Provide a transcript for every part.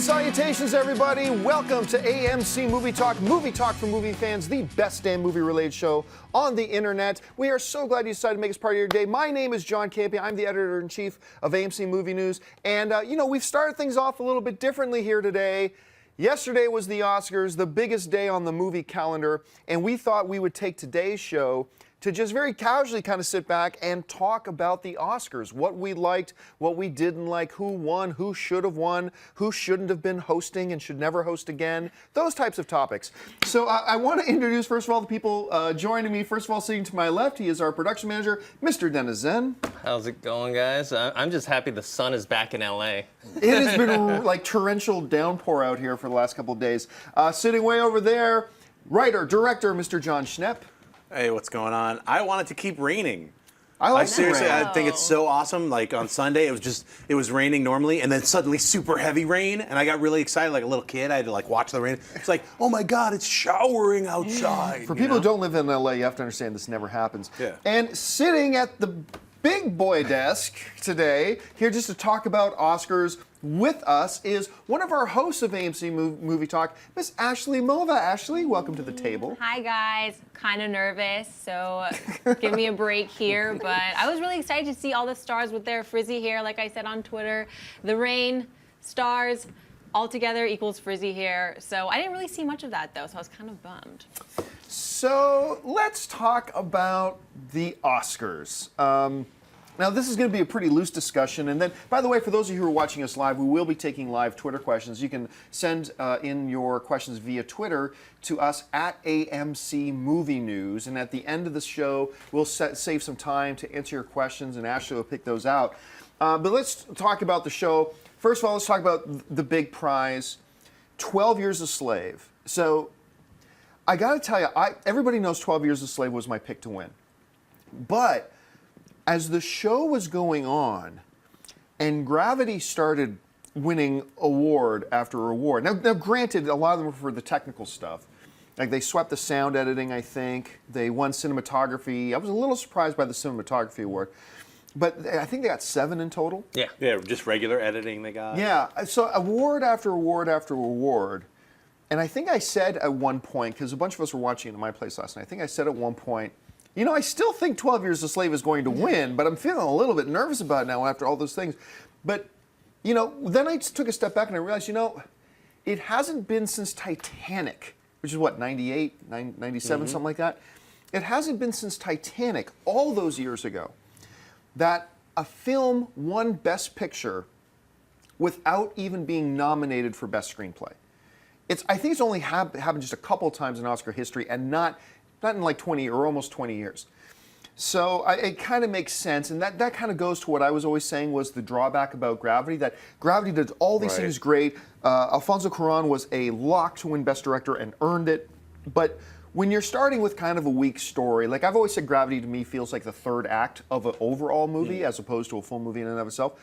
Salutations, everybody. Welcome to AMC Movie Talk for movie fans, the best damn movie-related show on the internet. We are so glad you decided to make us part of your day. My name is John Campea. I'm the editor-in-chief of AMC Movie News. And, we've started things off a little bit differently here today. Yesterday was the Oscars, the biggest day on the movie calendar, and we thought we would take today's show to just very casually kind of sit back and talk about the Oscars, what we liked, what we didn't like, who won, who should have won, who shouldn't have been hosting and should never host again, those types of topics. So I want to introduce, first of all, the people joining me. First of all, sitting to my left, he is our production manager, Mr. Dennis Zen. How's it going, guys? I'm just happy the sun is back in LA. It has been like torrential downpour out here for the last couple of days. Sitting way over there, writer, director, Mr. John Schnepp. Hey, what's going on? I want it to keep raining. I seriously, I think it's so awesome. Like on Sunday, it was raining normally, and then suddenly super heavy rain, and I got really excited like a little kid. I had to like watch the rain. It's like, oh my God, it's showering outside. For people who don't live in LA, you have to understand this never happens. Yeah. And sitting at the big boy desk today, here just to talk about Oscars with us, is one of our hosts of AMC Movie Talk, Miss Ashley Mova. Ashley, welcome to the table. Hi guys, kind of nervous, so give me a break here, but I was really excited to see all the stars with their frizzy hair, like I said on Twitter. The rain, stars, all together equals frizzy hair, so I didn't really see much of that though, so I was kind of bummed. So let's talk about the Oscars. Now, this is going to be a pretty loose discussion. And then, by the way, for those of you who are watching us live, we will be taking live Twitter questions. You can send in your questions via Twitter to us at AMC Movie News. And at the end of the show, we'll save some time to answer your questions, and Ashley will pick those out. But let's talk about the show. First of all, let's talk about the big prize, 12 Years a Slave. So I got to tell you, everybody knows 12 Years a Slave was my pick to win. But as the show was going on, and Gravity started winning award after award. Now, granted, a lot of them were for the technical stuff. Like, they swept the sound editing, I think. They won cinematography. I was a little surprised by the cinematography award. But I think they got 7 in total. Yeah, just regular editing they got. Yeah, so award after award after award. And I think I said at one point, because a bunch of us were watching it at my place last night, I think I said at one point, I still think 12 Years a Slave is going to win, but I'm feeling a little bit nervous about it now after all those things. But, then I just took a step back and I realized, it hasn't been since Titanic, which is what, 98, 97, something like that? It hasn't been since Titanic, all those years ago, that a film won Best Picture without even being nominated for Best Screenplay. I think it's only happened just a couple of times in Oscar history, and not in like 20 or almost 20 years. So it kind of makes sense, and that kind of goes to what I was always saying was the drawback about Gravity, that Gravity did all these things great. Alfonso Cuarón was a lock to win Best Director and earned it, but when you're starting with kind of a weak story, like I've always said, Gravity to me feels like the third act of an overall movie as opposed to a full movie in and of itself.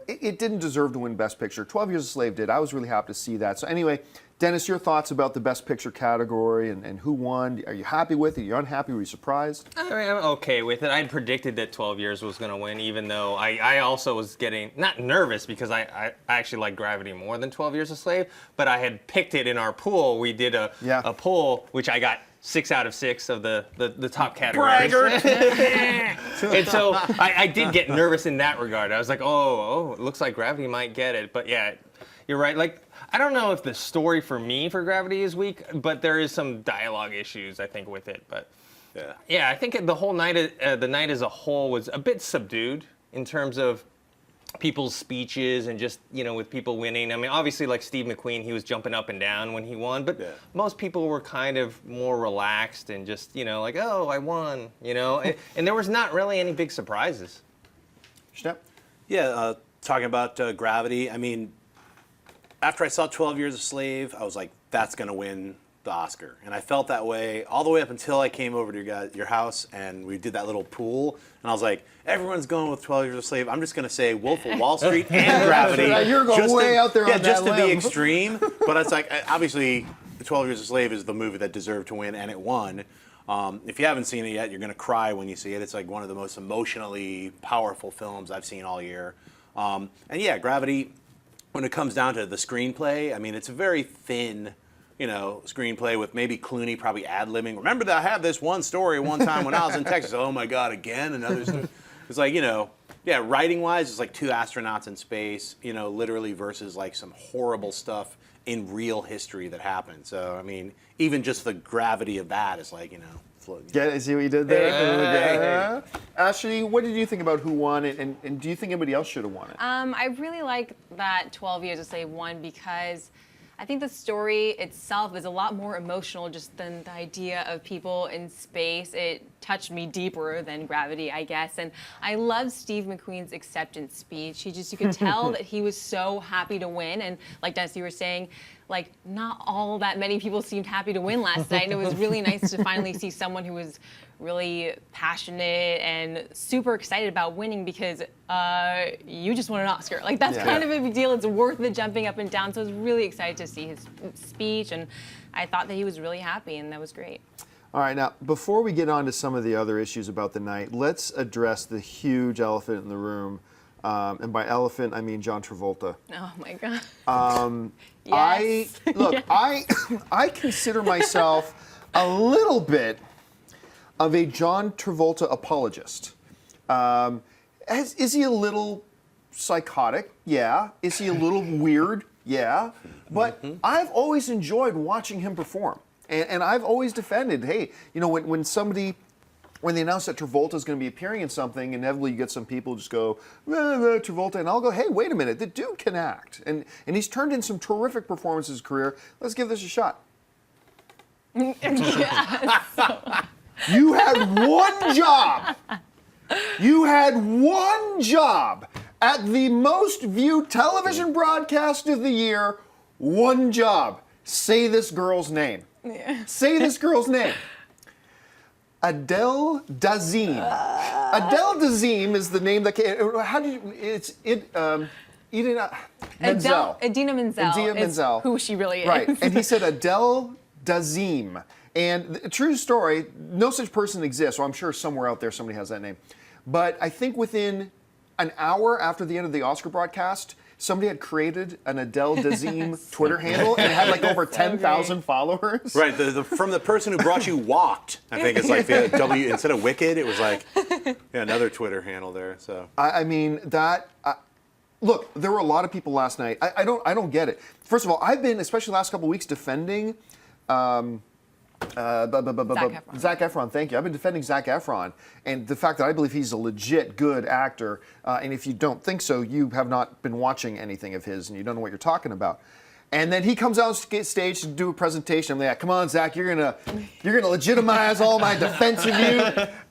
It didn't deserve to win Best Picture. 12 Years a Slave did. I was really happy to see that. So anyway, Dennis, your thoughts about the Best Picture category and who won? Are you happy with it? Are you unhappy? Were you surprised? I mean, I'm okay with it. I had predicted that 12 Years was going to win, even though I also was getting, not nervous, because I actually like Gravity more than 12 Years a Slave, but I had picked it in our pool. We did a poll, which I got 6 out of 6 of the top categories. And so I did get nervous in that regard. I was like, oh, it looks like Gravity might get it. But yeah, you're right. Like, I don't know if the story for Gravity is weak, but there is some dialogue issues, I think, with it. But yeah, I think the whole night, the night as a whole was a bit subdued in terms of people's speeches and just, with people winning. I mean, obviously, like Steve McQueen, he was jumping up and down when he won, but most people were kind of more relaxed and just, like, oh, I won, and there was not really any big surprises. Schnepp? Yeah, talking about Gravity, I mean, after I saw 12 Years a Slave, I was like, that's going to win the Oscar. And I felt that way all the way up until I came over to your house and we did that little pool. And I was like, everyone's going with 12 Years a Slave. I'm just going to say Wolf of Wall Street and Gravity. You're going way out there on that just to limb. be extreme. But it's like, obviously, 12 Years a Slave is the movie that deserved to win, and it won. If you haven't seen it yet, you're going to cry when you see it. It's like one of the most emotionally powerful films I've seen all year. And yeah, Gravity, when it comes down to the screenplay, I mean, it's a very thin, screenplay with maybe Clooney probably ad-libbing. Remember that I had this one story one time when I was in Texas. Oh my God, again, another story. It's like, writing-wise, it's like 2 astronauts in space, literally versus like some horrible stuff in real history that happened. So, I mean, even just the gravity of that is like, floating. Yeah, see what you did there? Ashley, what did you think about who won, and do you think anybody else should have won it? I really like that 12 Years a Slave won because I think the story itself is a lot more emotional just than the idea of people in space. It touched me deeper than Gravity, I guess. And I love Steve McQueen's acceptance speech. You could tell that he was so happy to win. And like Dennis, you were saying, like, not all that many people seemed happy to win last night. And it was really nice to finally see someone who was really passionate and super excited about winning because you just won an Oscar. Like, that's kind of a big deal. It's worth the jumping up and down. So I was really excited to see his speech. And I thought that he was really happy, and that was great. All right, now, before we get on to some of the other issues about the night, let's address the huge elephant in the room. And by elephant, I mean John Travolta. Oh, my God. Yes. I consider myself a little bit of a John Travolta apologist. Is he a little psychotic? Yeah. Is he a little weird? Yeah. But I've always enjoyed watching him perform. And I've always defended, hey, when they announce that Travolta's going to be appearing in something, inevitably you get some people just go, Travolta, and I'll go, hey, wait a minute, the dude can act. And he's turned in some terrific performances in his career. Let's give this a shot. You had one job. You had one job at the most viewed television broadcast of the year. One job. Say this girl's name. Yeah. Say this girl's name. Adele Dazeem. Adele Dazeem is the name that came. How did you? Menzel. Idina Menzel. Idina Menzel. Who she really is. Right. And he said Adele Dazeem. And true story, no such person exists. Well, I'm sure somewhere out there somebody has that name. But I think within an hour after the end of the Oscar broadcast, somebody had created an Adele Dazeem Twitter handle, and it had like over 10,000 followers. Right, from the person who brought you Walked. I think it's like the W instead of Wicked. It was like another Twitter handle there. So I mean that. Look, there were a lot of people last night. I don't get it. First of all, I've been, especially the last couple of weeks, defending. Zac Efron, thank you. I've been defending Zac Efron and the fact that I believe he's a legit good actor. And if you don't think so, you have not been watching anything of his and you don't know what you're talking about. And then he comes out on stage to do a presentation. I'm like, come on, Zac, you're gonna legitimize all my defense of you.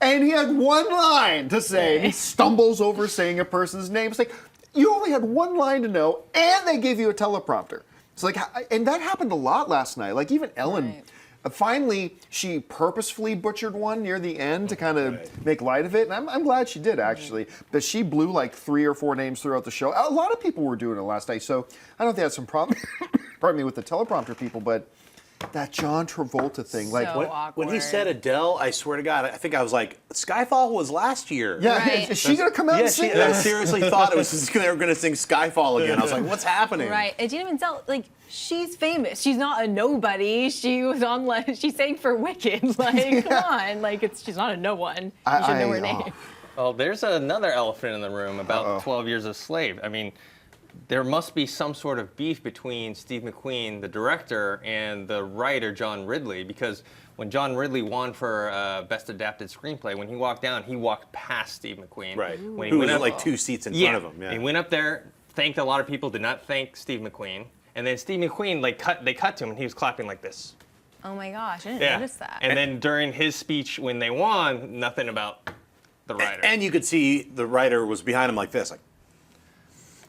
And he had one line to say. He stumbles over saying a person's name. It's like, you only had one line to know, and they gave you a teleprompter. It's like, and that happened a lot last night. Like even Ellen. Right. Finally, she purposefully butchered one near the end to kind of make light of it. And I'm glad she did, actually. But she blew like 3 or 4 names throughout the show. A lot of people were doing it last night. So I don't think they had some problem, pardon me, with the teleprompter people. But that John Travolta thing. So like awkward. when he said Adele, I swear to God, I think I was like, Skyfall was last year. Yeah, Right. is she going to come out and sing I this? seriously thought it was just, they were going to sing Skyfall again. I was like, what's happening? Right. Idina Menzel, like, she's famous. She's not a nobody. She was on, like, she sang for Wicked. Like, come on. Like, she's not a no one. You should know her name. Well, there's another elephant in the room about 12 Years a Slave. I mean, there must be some sort of beef between Steve McQueen, the director, and the writer, John Ridley, because when John Ridley won for Best Adapted Screenplay, when he walked down, he walked past Steve McQueen. Right. When he Who went was up, like 2 seats in front of him. Yeah. He went up there, thanked a lot of people, did not thank Steve McQueen. And then Steve McQueen, they cut to him, and he was clapping like this. Oh my gosh, I didn't notice that. And then during his speech when they won, nothing about the writer. And you could see the writer was behind him like this,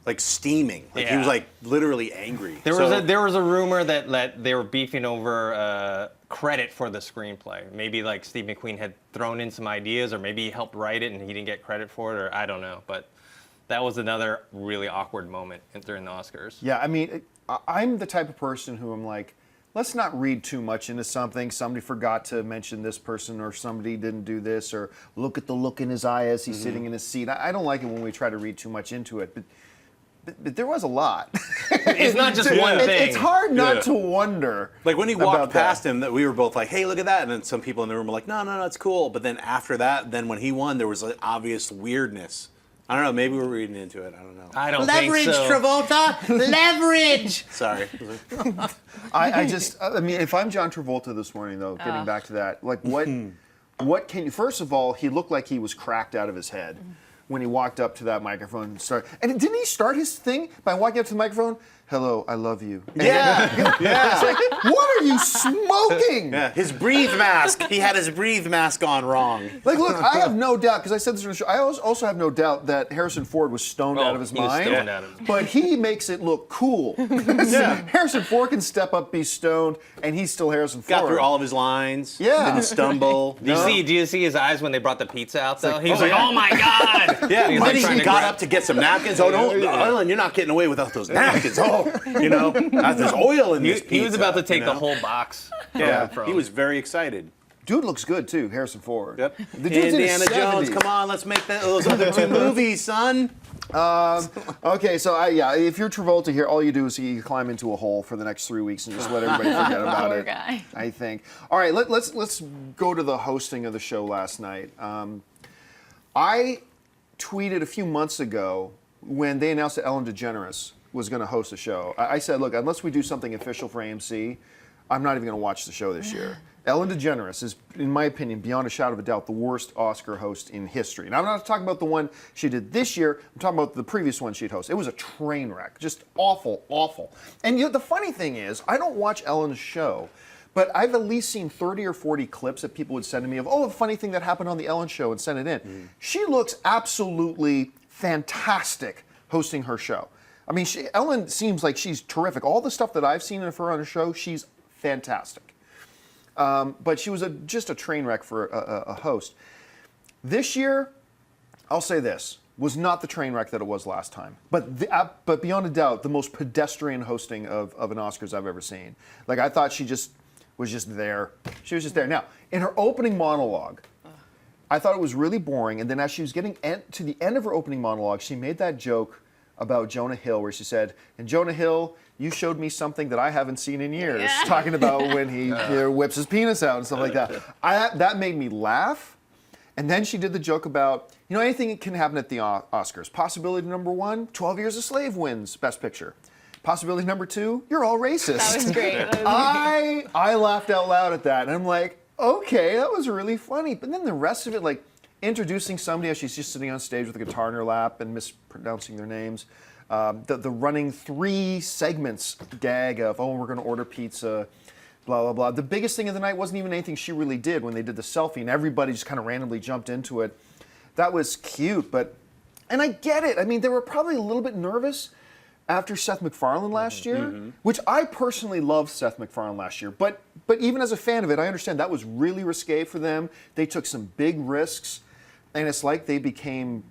like steaming. Like he was like literally angry. There was a rumor that they were beefing over credit for the screenplay. Maybe like Steve McQueen had thrown in some ideas, or maybe he helped write it and he didn't get credit for it, or I don't know. But that was another really awkward moment during the Oscars. Yeah, I mean, I'm the type of person who I'm like, let's not read too much into something. Somebody forgot to mention this person, or somebody didn't do this, or look at the look in his eye as he's sitting in his seat. I don't like it when we try to read too much into it. But But there was a lot. It's not just one thing. It's hard not Yeah. to wonder. Like when he about walked past that. him, that we were both like, "Hey, look at that!" And then some people in the room were like, "No, it's cool." But then after that, then when he won, there was like obvious weirdness. I don't know. Maybe we're reading into it. I don't know. I don't think so. Travolta, leverage. Sorry. I mean, if I'm John Travolta this morning, though, getting back to that, like what can you? First of all, he looked like he was cracked out of his head when he walked up to that microphone and started. And didn't he start his thing by walking up to the microphone? Hello, I love you. And Yeah, yeah. it's like, what are you smoking? Yeah, his breathe mask. He had his breathe mask on wrong. Like, look, I have no doubt, because I said this in the show, I also have no doubt that Harrison Ford was stoned out of his he was mind. stoned out of his mind. But he makes it look cool. Yeah. Harrison Ford can step up, be stoned, and he's still Harrison Ford. Got through all of his lines. Yeah. Didn't stumble. Do you see his eyes when they brought the pizza out though? He was oh, like, yeah. "Oh my god!" Yeah, He's but like he trying to got grab- up to get some napkins. Oh no, Ellen, you're not getting away without those napkins. Oh, there's oil in this pizza. He was about to take you know? the whole box. Yeah, from- he was very excited. Dude looks good, too, Harrison Ford. Yep. The dude's in his Indiana Jones, 70s. come on, let's make those other two movies, son. Okay, so if you're Travolta here, all you do is you climb into a hole for the next 3 weeks and just let everybody forget about Poor it. guy. I think. All right, let's go to the hosting of the show last night. I tweeted a few months ago when they announced that Ellen DeGeneres was going to host the show. I said, look, unless we do something official for AMC, I'm not even going to watch the show this year. Ellen DeGeneres is, in my opinion, beyond a shadow of a doubt, the worst Oscar host in history. And I'm not talking about the one she did this year. I'm talking about the previous one she'd host. It was a train wreck, just awful, awful. And the funny thing is, I don't watch Ellen's show, but I've at least seen 30 or 40 clips that people would send to me of, a funny thing that happened on the Ellen show, and send it in. She looks absolutely fantastic hosting her show. I mean, Ellen seems like she's terrific. All the stuff that I've seen of her on her show, she's fantastic. But she was just a train wreck for a host. This year, I'll say this, was not the train wreck that it was last time. But beyond a doubt, the most pedestrian hosting of an Oscars I've ever seen. Like, I thought she just was just there. She was just there. Now, in her opening monologue, I thought it was really boring. And then as she was getting to the end of her opening monologue, she made that joke about Jonah Hill, where she said, "And Jonah Hill, you showed me something that I haven't seen in years." Yeah. Talking about when he whips his penis out and stuff like that. That made me laugh. And then she did the joke about, anything can happen at the Oscars. Possibility number 1, 12 Years a Slave wins Best Picture. Possibility number 2, you're all racist. That was great. That was great. I laughed out loud at that, and I'm like, okay, that was really funny. But then the rest of it, like introducing somebody as she's just sitting on stage with a guitar in her lap and mispronouncing their names. The running 3 segments gag of, we're going to order pizza, blah, blah, blah. The biggest thing of the night wasn't even anything she really did when they did the selfie, and everybody just kind of randomly jumped into it. That was cute, and I get it. I mean, they were probably a little bit nervous after Seth MacFarlane last year, which I personally loved Seth MacFarlane last year. But even as a fan of it, I understand that was really risque for them. They took some big risks, and it's like they became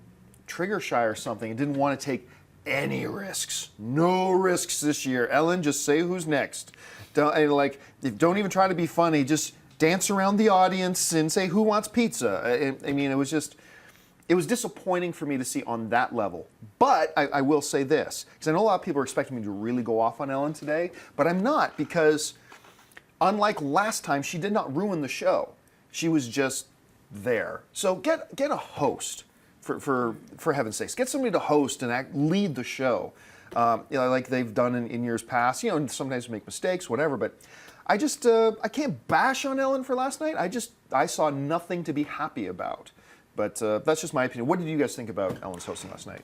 trigger shy or something and didn't want to take any risks. No risks this year. Ellen, just say who's next. Don't even try to be funny. Just dance around the audience and say who wants pizza. I mean, it was disappointing for me to see on that level. But I will say this, because I know a lot of people are expecting me to really go off on Ellen today, but I'm not, because unlike last time, she did not ruin the show. She was just there. So get a host, for heaven's sakes. Get somebody to host and lead the show, like they've done in years past. And sometimes make mistakes, whatever. But I just I can't bash on Ellen for last night. I saw nothing to be happy about. But that's just my opinion. What did you guys think about Ellen's hosting last night?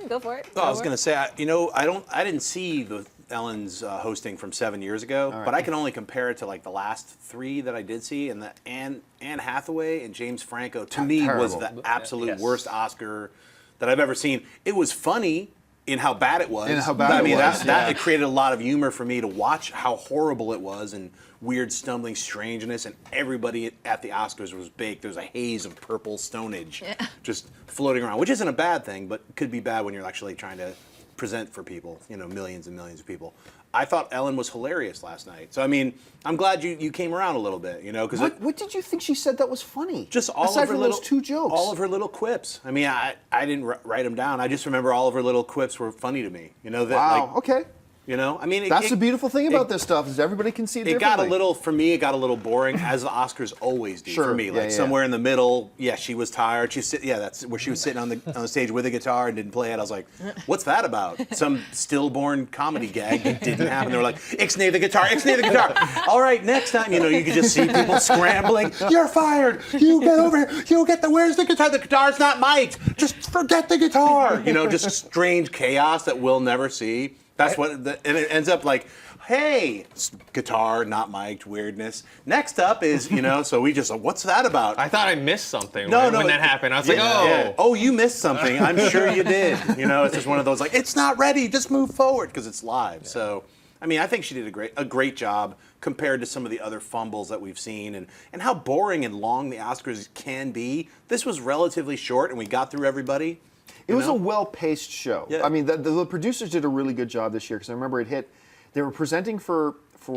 Go for it. I was going to say, I didn't see the Ellen's hosting from 7 years ago, but I can only compare it to like the last 3 that I did see, and the Anne Hathaway and James Franco to me was the absolute worst Oscar that I've ever seen. It was funny in how bad it was. It created a lot of humor for me to watch how horrible it was and weird stumbling strangeness, and everybody at the Oscars was baked. There was a haze of purple stonage just floating around, which isn't a bad thing, but could be bad when you're actually trying to present for people, millions and millions of people. I thought Ellen was hilarious last night. So I mean, I'm glad you came around a little bit, you know, because What did you think she said that was funny? just all aside of her from little those two jokes. all of her little quips. I mean, I didn't write them down. I just remember all of her little quips were funny to me. You know that. Wow. Like, Okay. You know, I mean, That's the beautiful thing about this stuff is everybody can see it It differently. got a little, for me, it got a little boring, as the Oscars always do Sure, for me. yeah, Like yeah. somewhere in the middle, yeah, she was tired. That's where she was sitting on the stage with a guitar and didn't play it. I was like, what's that about? Some stillborn comedy gag that didn't happen. They were like, ixnay the guitar, ixnay the guitar. All right, next time, you know, you could just see people scrambling. You're fired. You get over here. You get where's the guitar? The guitar's not mic'd. Just forget the guitar. You know, just strange chaos that we'll never see. That's and it ends up like, hey, guitar, not mic'd, weirdness. Next up is, you know, so we just, what's that about? I thought I missed something No, when, no, when that happened. I was like, oh. Yeah. Oh, you missed something. I'm sure you did. You know, it's just one of those like, it's not ready, just move forward because it's live. Yeah. So, I mean, I think she did a great job compared to some of the other fumbles that we've seen and how boring and long the Oscars can be. This was relatively short and we got through everybody. It was a well-paced show. Yeah. I mean, the producers did a really good job this year because I remember it hit. They were presenting for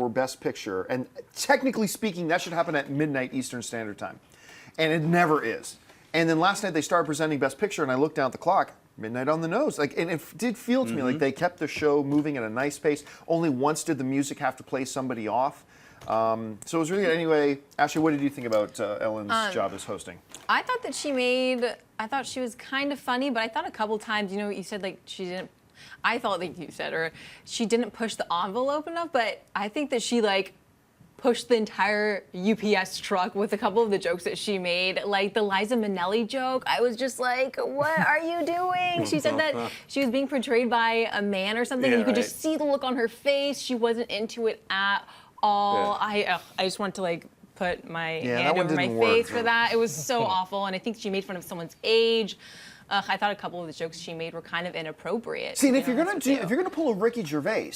Best Picture, and technically speaking, that should happen at midnight Eastern Standard Time, and it never is. And then last night they started presenting Best Picture, and I looked down at the clock, midnight on the nose. Like, and it did feel to me like they kept the show moving at a nice pace. Only once did the music have to play somebody off. So it was really good. Anyway, Ashley, what did you think about Ellen's job as hosting? I thought that I thought she was kind of funny, but I thought a couple times, you know, you said like she didn't, I thought like you said, or she didn't push the envelope enough, but I think that she like pushed the entire UPS truck with a couple of the jokes that she made. Like the Liza Minnelli joke, I was just like, what are you doing? She said that she was being portrayed by a man or something, and you could just see the look on her face. She wasn't into it at all. I just want to like put my hand over my face for that. It was so awful, and I think she made fun of someone's age. I thought a couple of the jokes she made were kind of inappropriate. See, and if you're gonna pull a Ricky Gervais,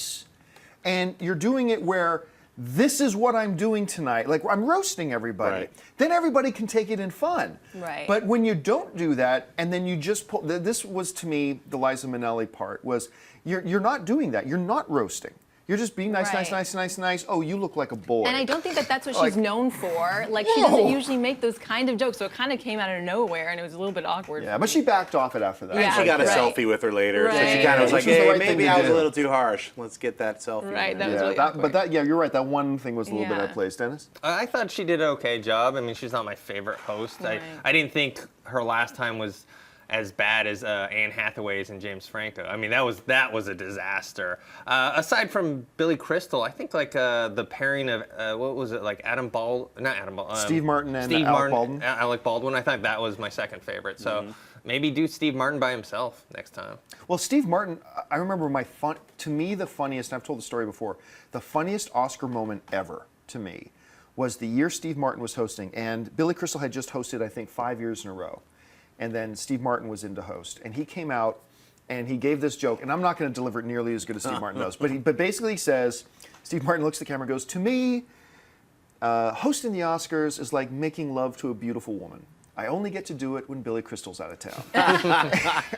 and you're doing it where this is what I'm doing tonight, like I'm roasting everybody, Right. then everybody can take it in fun. Right. But when you don't do that, and then you just pull, this was to me the Liza Minnelli part was you're not doing that. You're not roasting. You're just being nice, Right. nice. Oh, you look like a boy. And I don't think that that's what Like- she's known for. Like, she doesn't usually make those kind of jokes, so it kind of came out of nowhere, and it was a little bit awkward. Yeah, but she backed off it after that. Yeah. She got a Right. selfie with her later, so she Right. kind of was like, Which was the hey, right thing maybe to I was a do. little too harsh. Let's get that selfie. Right, that was Yeah, really but awkward. that, yeah, you're right. That one thing was a little bit Yeah. out of place, Dennis. I thought she did an okay job. I mean, she's not my favorite host. Right. I didn't think her last time was as bad as Anne Hathaway's and James Franco. I mean, that was a disaster. Aside from Billy Crystal, I think like the pairing of what was it, like Steve Martin and Steve Alec Martin, Baldwin. Alec Baldwin. I thought that was my second favorite. So maybe do Steve Martin by himself next time. Well, Steve Martin, I remember to me, the funniest, and I've told the story before, the funniest Oscar moment ever to me was the year Steve Martin was hosting, and Billy Crystal had just hosted, I think, 5 years in a row. And then Steve Martin was in to host, and he came out and he gave this joke, and I'm not going to deliver it nearly as good as Steve Martin does, but basically he says, Steve Martin looks at the camera and goes, to me, hosting the Oscars is like making love to a beautiful woman. I only get to do it when Billy Crystal's out of town.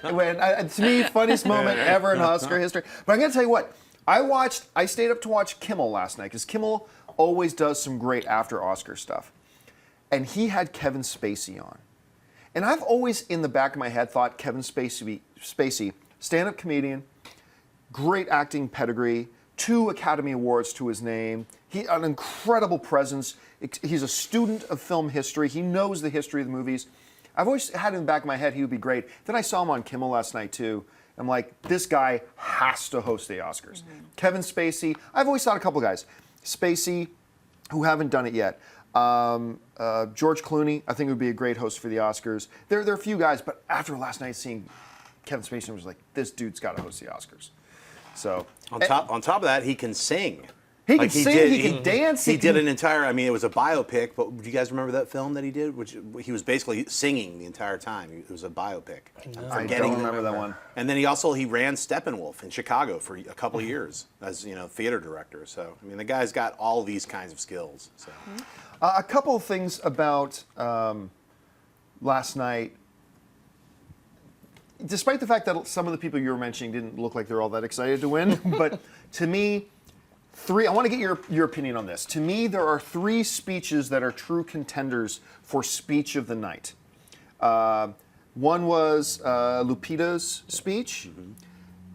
To me, funniest moment ever in Oscar history. But I'm going to tell you what, I stayed up to watch Kimmel last night, because Kimmel always does some great after Oscar stuff. And he had Kevin Spacey on. And I've always, in the back of my head, thought Kevin Spacey, stand-up comedian, great acting pedigree, 2 Academy Awards to his name, an incredible presence. He's a student of film history. He knows the history of the movies. I've always had in the back of my head he would be great. Then I saw him on Kimmel last night, too. I'm like, this guy has to host the Oscars. Kevin Spacey, I've always thought a couple guys. Spacey, who haven't done it yet. George Clooney, I think would be a great host for the Oscars. There are a few guys, but after last night seeing Kevin Spacey, I was like, this dude's got to host the Oscars. So On top of that, he can sing. he can sing, he can dance. He did an entire, I mean, it was a biopic, but do you guys remember that film that he did? Which he was basically singing the entire time. It was a biopic. I don't remember that one. And then he ran Steppenwolf in Chicago for a couple of years as, theater director. So, I mean, the guy's got all these kinds of skills. So. A couple of things about last night. Despite the fact that some of the people you were mentioning didn't look like they're all that excited to win, but to me, I want to get your opinion on this. To me, there are 3 speeches that are true contenders for speech of the night. One was Lupita's speech,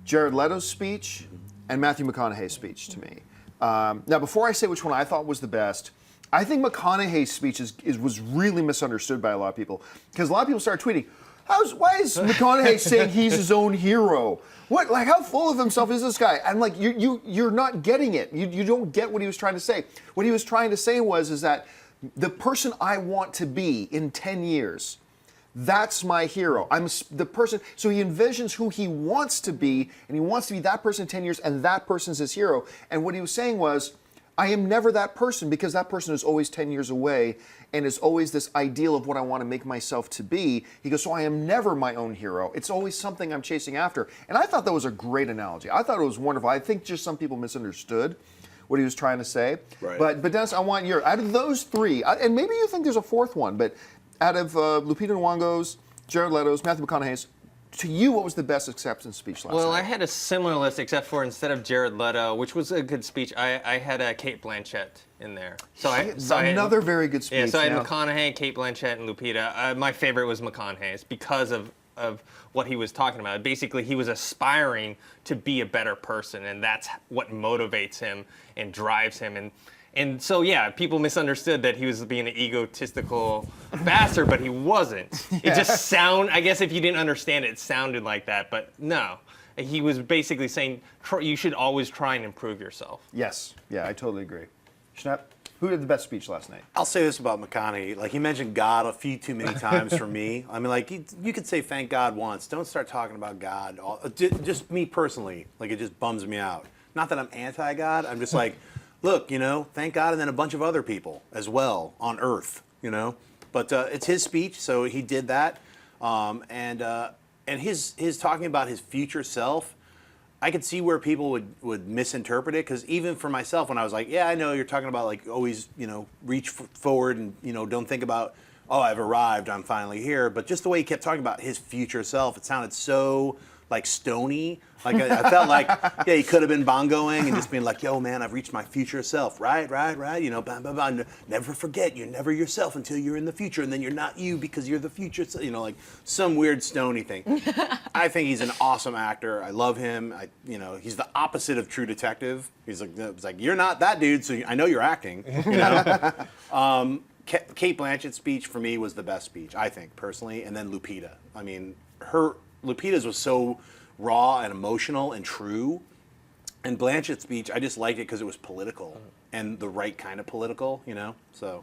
Jared Leto's speech, and Matthew McConaughey's speech to me. Now, before I say which one I thought was the best, I think McConaughey's speech was really misunderstood by a lot of people, because a lot of people started tweeting, why is McConaughey saying he's his own hero? What, like, how full of himself is this guy? And like, you're not getting it. You don't get what he was trying to say. What he was trying to say is that the person I want to be in 10 years, that's my hero. I'm the person. So he envisions who he wants to be, and he wants to be that person in 10 years, and that person's his hero. And what he was saying was, I am never that person, because that person is always 10 years away and is always this ideal of what I want to make myself to be. He goes, so I am never my own hero. It's always something I'm chasing after. And I thought that was a great analogy. I thought it was wonderful. I think just some people misunderstood what he was trying to say. Right. But Dennis, I want out of those 3, and maybe you think there's a 4th one, but out of Lupita Nyong'o's, Jared Leto's, Matthew McConaughey's, to you, what was the best acceptance speech last night? Well, I had a similar list, except for instead of Jared Leto, which was a good speech, I had Kate Blanchett in there. Another very good speech. Yeah, so I had McConaughey, Kate Blanchett, and Lupita. My favorite was McConaughey's because of what he was talking about. Basically, he was aspiring to be a better person, and that's what motivates him and drives him. And so, yeah, people misunderstood that he was being an egotistical bastard, but he wasn't. It just I guess if you didn't understand it, it sounded like that, but no. He was basically saying you should always try and improve yourself. Yes, yeah, I totally agree. Schnapp, who did the best speech last night? I'll say this about McConaughey. Like, he mentioned God a few too many times for me. I mean, like, you could say thank God once. Don't start talking about God. Just me personally. Like, it just bums me out. Not that I'm anti-God. I'm just like, look, thank God, and then a bunch of other people as well on Earth, But it's his speech, so he did that. And his talking about his future self, I could see where people would misinterpret it, because even for myself, when I was like, yeah, I know you're talking about, like, always, reach forward and, don't think about, oh, I've arrived, I'm finally here. But just the way he kept talking about his future self, it sounded so, like, stony. Like, I felt like, yeah, he could have been bongoing and just being like, yo, man, I've reached my future self. Right. Blah, blah, blah. Never forget, you're never yourself until you're in the future, and then you're not you because you're the future. Like some weird stony thing. I think he's an awesome actor. I love him. He's the opposite of True Detective. He's like, you're not that dude, so I know you're acting. Kate Blanchett's speech for me was the best speech, I think, personally, and then Lupita. I mean, Lupita's was so raw and emotional and true. And Blanchett's speech, I just liked it because it was political and the right kind of political, so.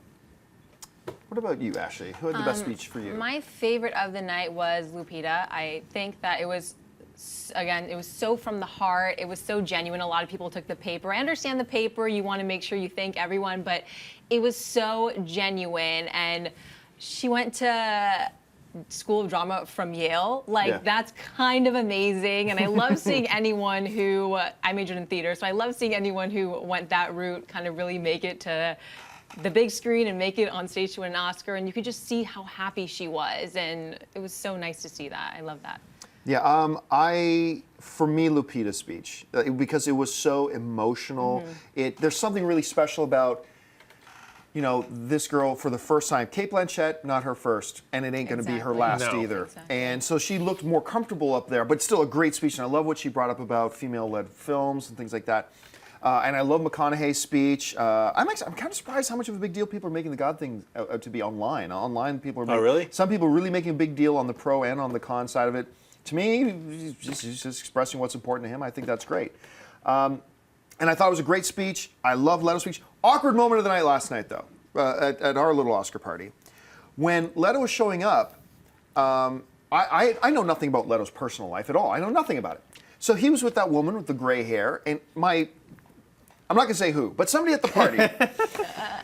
What about you, Ashley? Who had the best speech for you? My favorite of the night was Lupita. I think that it was so from the heart. It was so genuine. A lot of people took the paper. I understand the paper. You want to make sure you thank everyone, but it was so genuine. And she went to School of Drama from Yale. That's kind of amazing. And I love seeing anyone who, I majored in theater, so I love seeing anyone who went that route kind of really make it to the big screen and make it on stage to win an Oscar. And you could just see how happy she was. And it was so nice to see that. I love that. Yeah, for me, Lupita's speech, because it was so emotional. There's something really special about, this girl for the first time. Kate Blanchett, not her first, and it ain't going to be her last either. Exactly. And so she looked more comfortable up there, but still a great speech. And I love what she brought up about female-led films and things like that. And I love McConaughey's speech. I'm kind of surprised how much of a big deal people are making the God thing out to be online. Online, people are really? Some people are really making a big deal on the pro and on the con side of it. To me, he's just expressing what's important to him. I think that's great. And I thought it was a great speech. I love Leto's speech. Awkward moment of the night last night, though, at our little Oscar party. When Leto was showing up, I know nothing about Leto's personal life at all. I know nothing about it. So he was with that woman with the gray hair, and I'm not going to say who, but somebody at the party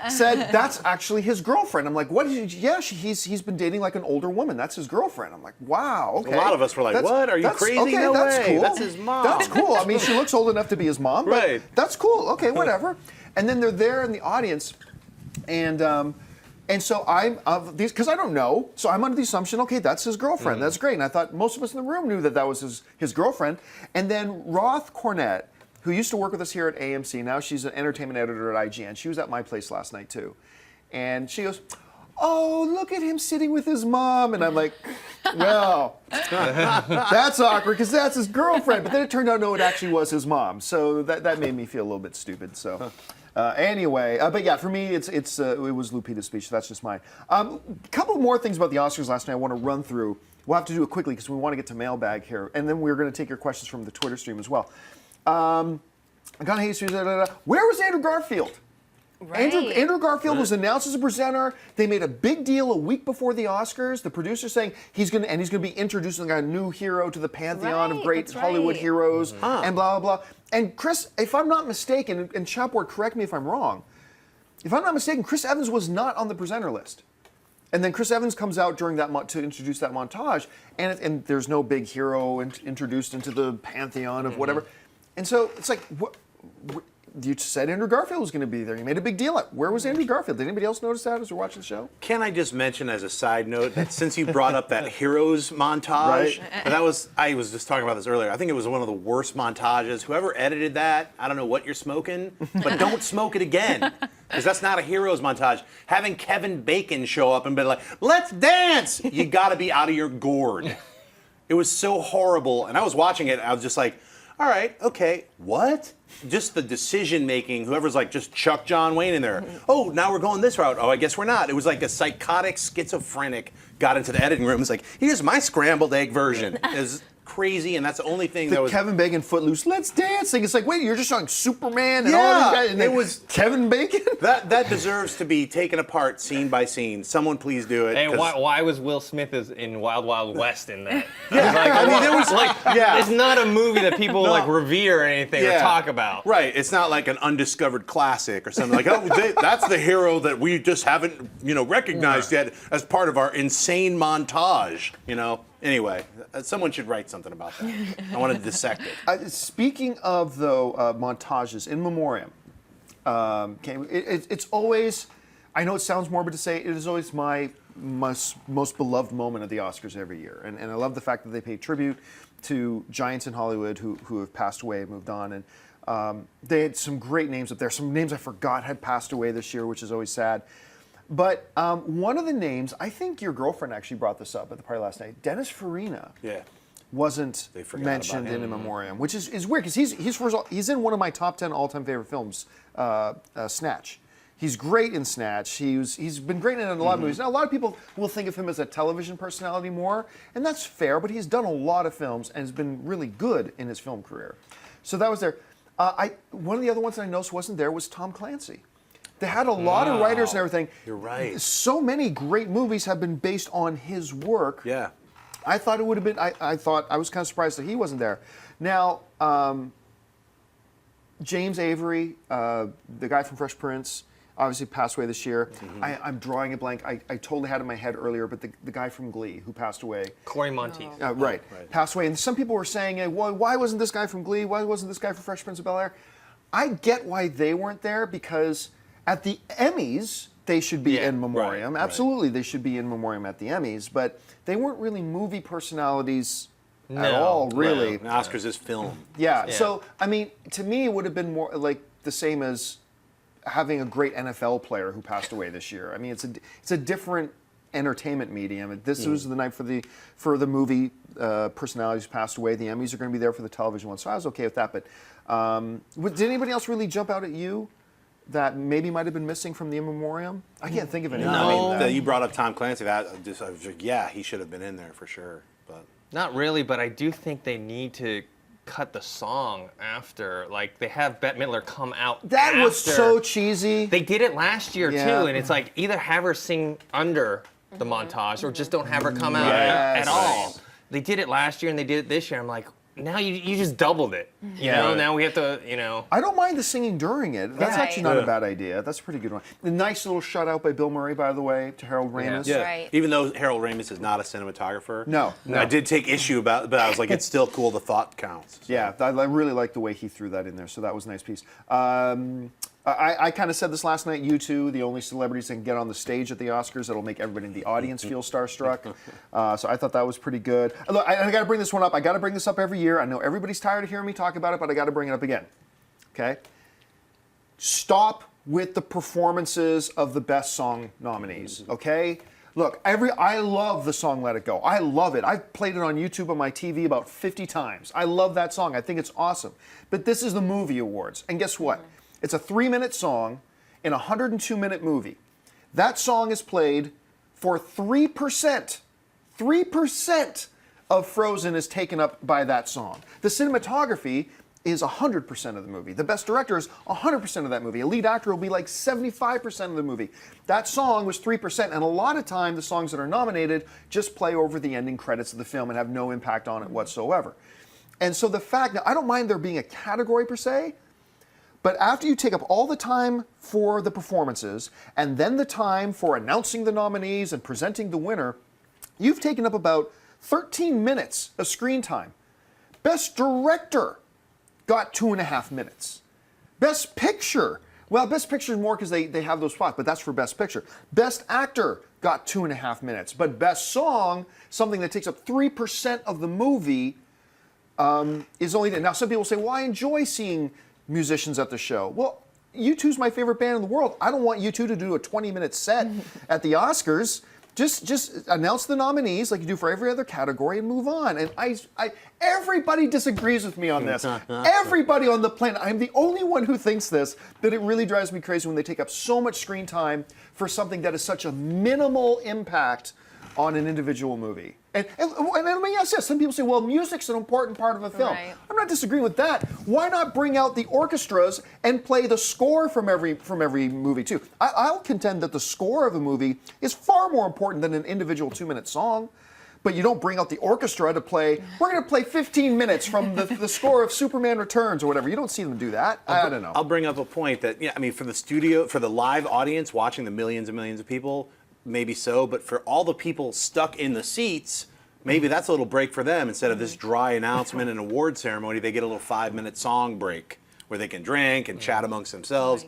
said, that's actually his girlfriend. I'm like, what? Yeah, he's been dating like an older woman. That's his girlfriend. I'm like, wow, okay. A lot of us were like, what? Are you crazy? Okay, no that's way. Cool. That's his mom. That's cool. I mean, she looks old enough to be his mom, but right. That's cool. Okay, whatever. And then they're there in the audience, and so I'm of these, because I don't know, so I'm under the assumption, okay, that's his girlfriend. That's great. And I thought most of us in the room knew that was his girlfriend. And then Roth Cornett who used to work with us here at AMC. Now she's an entertainment editor at IGN. She was at my place last night too. And she goes, "Oh, look at him sitting with his mom." And I'm like, well, that's awkward because that's his girlfriend. But then it turned out, no, it actually was his mom. So that made me feel a little bit stupid. So anyway, but yeah, for me, it was Lupita Speech. So that's just mine. A couple more things about the Oscars last night I want to run through. We'll have to do it quickly because we want to get to Mailbag here. And then we're going to take your questions from the Twitter stream as well. Where was Andrew Garfield? Right. Andrew Garfield was announced as a presenter. They made a big deal a week before the Oscars. The producer saying he's going to be introducing a new hero to the pantheon of great Hollywood heroes and blah, blah, blah. And Chris, if I'm not mistaken, and Chopboard, correct me if I'm wrong, if I'm not mistaken, Chris Evans was not on the presenter list. And then Chris Evans comes out during that to introduce that montage, and there's no big hero introduced into the pantheon of whatever. And so it's like, you said Andrew Garfield was going to be there. You made a big deal out. Where was Andrew Garfield? Did anybody else notice that as we're watching the show? Can I just mention as a side note that since you brought up that heroes montage, I was just talking about this earlier. I think it was one of the worst montages. Whoever edited that, I don't know what you're smoking, but don't smoke it again. Because that's not a heroes montage. Having Kevin Bacon show up and be like, "Let's dance!" You got to be out of your gourd. It was so horrible. And I was watching it, and I was just like, all right, okay, what? Just the decision making, whoever's like, just chuck John Wayne in there. Oh, now we're going this route. Oh, I guess we're not. It was like a psychotic schizophrenic got into the editing room. It's like, here's my scrambled egg version. It's crazy, and that's the only thing that was... Kevin Bacon Footloose, let's dance thing. It's like, wait, you're just showing Superman and all these guys, and it was Kevin Bacon? That deserves to be taken apart scene by scene. Someone please do it. And why was Will Smith in Wild Wild West in that? I mean, there was it's not a movie that people like revere or anything or talk about. Right. It's not like an undiscovered classic or something like, oh, that's the hero that we just haven't, recognized yet as part of our insane montage, Anyway, someone should write something about that. I want to dissect it. Speaking of, though, montages, in memoriam, it's always, I know it sounds morbid to say, it is always my most beloved moment of the Oscars every year. And I love the fact that they pay tribute to giants in Hollywood who have passed away and moved on. And they had some great names up there. Some names I forgot had passed away this year, which is always sad. But one of the names, I think your girlfriend actually brought this up at the party last night, Dennis Farina. Wasn't mentioned in a memoriam, which is weird because he's in one of my top 10 all-time favorite films, Snatch. He's great in Snatch. He's been great in a lot of movies. Now, a lot of people will think of him as a television personality more, and that's fair, but he's done a lot of films and has been really good in his film career. So that was there. One of the other ones that I noticed wasn't there was Tom Clancy. They had a lot of writers and everything. You're right. So many great movies have been based on his work. Yeah. I thought it would have been, I was kind of surprised that he wasn't there. Now, James Avery, the guy from Fresh Prince, obviously passed away this year. I'm drawing a blank. I totally had it in my head earlier, but the guy from Glee who passed away. Corey Monteith. Right, passed away. And some people were saying, well, why wasn't this guy from Glee? Why wasn't this guy from Fresh Prince of Bel-Air? I get why they weren't there because at the Emmys, they should be in memoriam. Absolutely, they should be in memoriam at the Emmys, but they weren't really movie personalities at all, really. No. Oscars is film. Yeah, so, I mean, to me, it would have been more like the same as having a great NFL player who passed away this year. I mean, it's a different entertainment medium. This was the night for the movie personalities passed away. The Emmys are going to be there for the television one, so I was okay with that. But did anybody else really jump out at you that maybe might have been missing from the in memoriam? I can't think of anything. No, I mean, you brought up Tom Clancy. I was like, yeah, he should have been in there for sure. But not really, but I do think they need to cut the song after. Like, they have Bette Midler come out That after. was so cheesy. They did it last year, too, and it's like, either have her sing under the montage or just don't have her come out at all. They did it last year and they did it this year. I'm like, now you just doubled it. You know, now we have to, I don't mind the singing during it. That's actually not a bad idea. That's a pretty good one. The nice little shout out by Bill Murray, by the way, to Harold Ramis. Yeah. Right. Even though Harold Ramis is not a cinematographer. No. I did take issue about it, but I was like, it's still cool. The thought counts. So. Yeah, I really like the way he threw that in there, so that was a nice piece. I kind of said this last night, you two, the only celebrities that can get on the stage at the Oscars that'll make everybody in the audience feel starstruck. So I thought that was pretty good. Look, I got to bring this one up. I got to bring this up every year. I know everybody's tired of hearing me talk about it, but I got to bring it up again. okay? Stop with the performances of the best song nominees, okay? Look, I love the song Let It Go. I love it. I've played it on YouTube on my TV about 50 times. I love that song. I think it's awesome. But this is the movie awards. And guess what? It's a 3-minute song in a 102-minute movie. That song is played for 3%. 3% of Frozen is taken up by that song. The cinematography is 100% of the movie. The best director is 100% of that movie. A lead actor will be like 75% of the movie. That song was 3%, and a lot of time the songs that are nominated just play over the ending credits of the film and have no impact on it whatsoever. And so the fact that I don't mind there being a category per se, but after you take up all the time for the performances and then the time for announcing the nominees and presenting the winner, you've taken up about 13 minutes of screen time. Best director got 2.5 minutes. Best picture, well, best picture is more because they have those spots, but that's for best picture. Best actor got 2.5 minutes, but best song, something that takes up 3% of the movie, is only. Now, some people say, well, I enjoy seeing musicians at the show. Well, U2's my favorite band in the world. I don't want U2 to do a 20-minute set at the Oscars. Just announce the nominees like you do for every other category and move on. And everybody disagrees with me on this. Everybody on the planet. I'm the only one who thinks this, that it really drives me crazy when they take up so much screen time for something that is such a minimal impact on an individual movie. And I mean, yes, some people say, well, music's an important part of a film. Right. I'm not disagreeing with that. Why not bring out the orchestras and play the score from every movie too? I'll contend that the score of a movie is far more important than an individual 2-minute song. But you don't bring out the orchestra to play, we're going to play 15 minutes from the score of Superman Returns or whatever. You don't see them do that. I don't know. I'll bring up a point that, yeah, I mean, for the studio, for the live audience watching the millions and millions of people, maybe so, but for all the people stuck in the seats, maybe that's a little break for them. Instead of this dry announcement and award ceremony, they get a little 5-minute song break where they can drink and chat amongst themselves.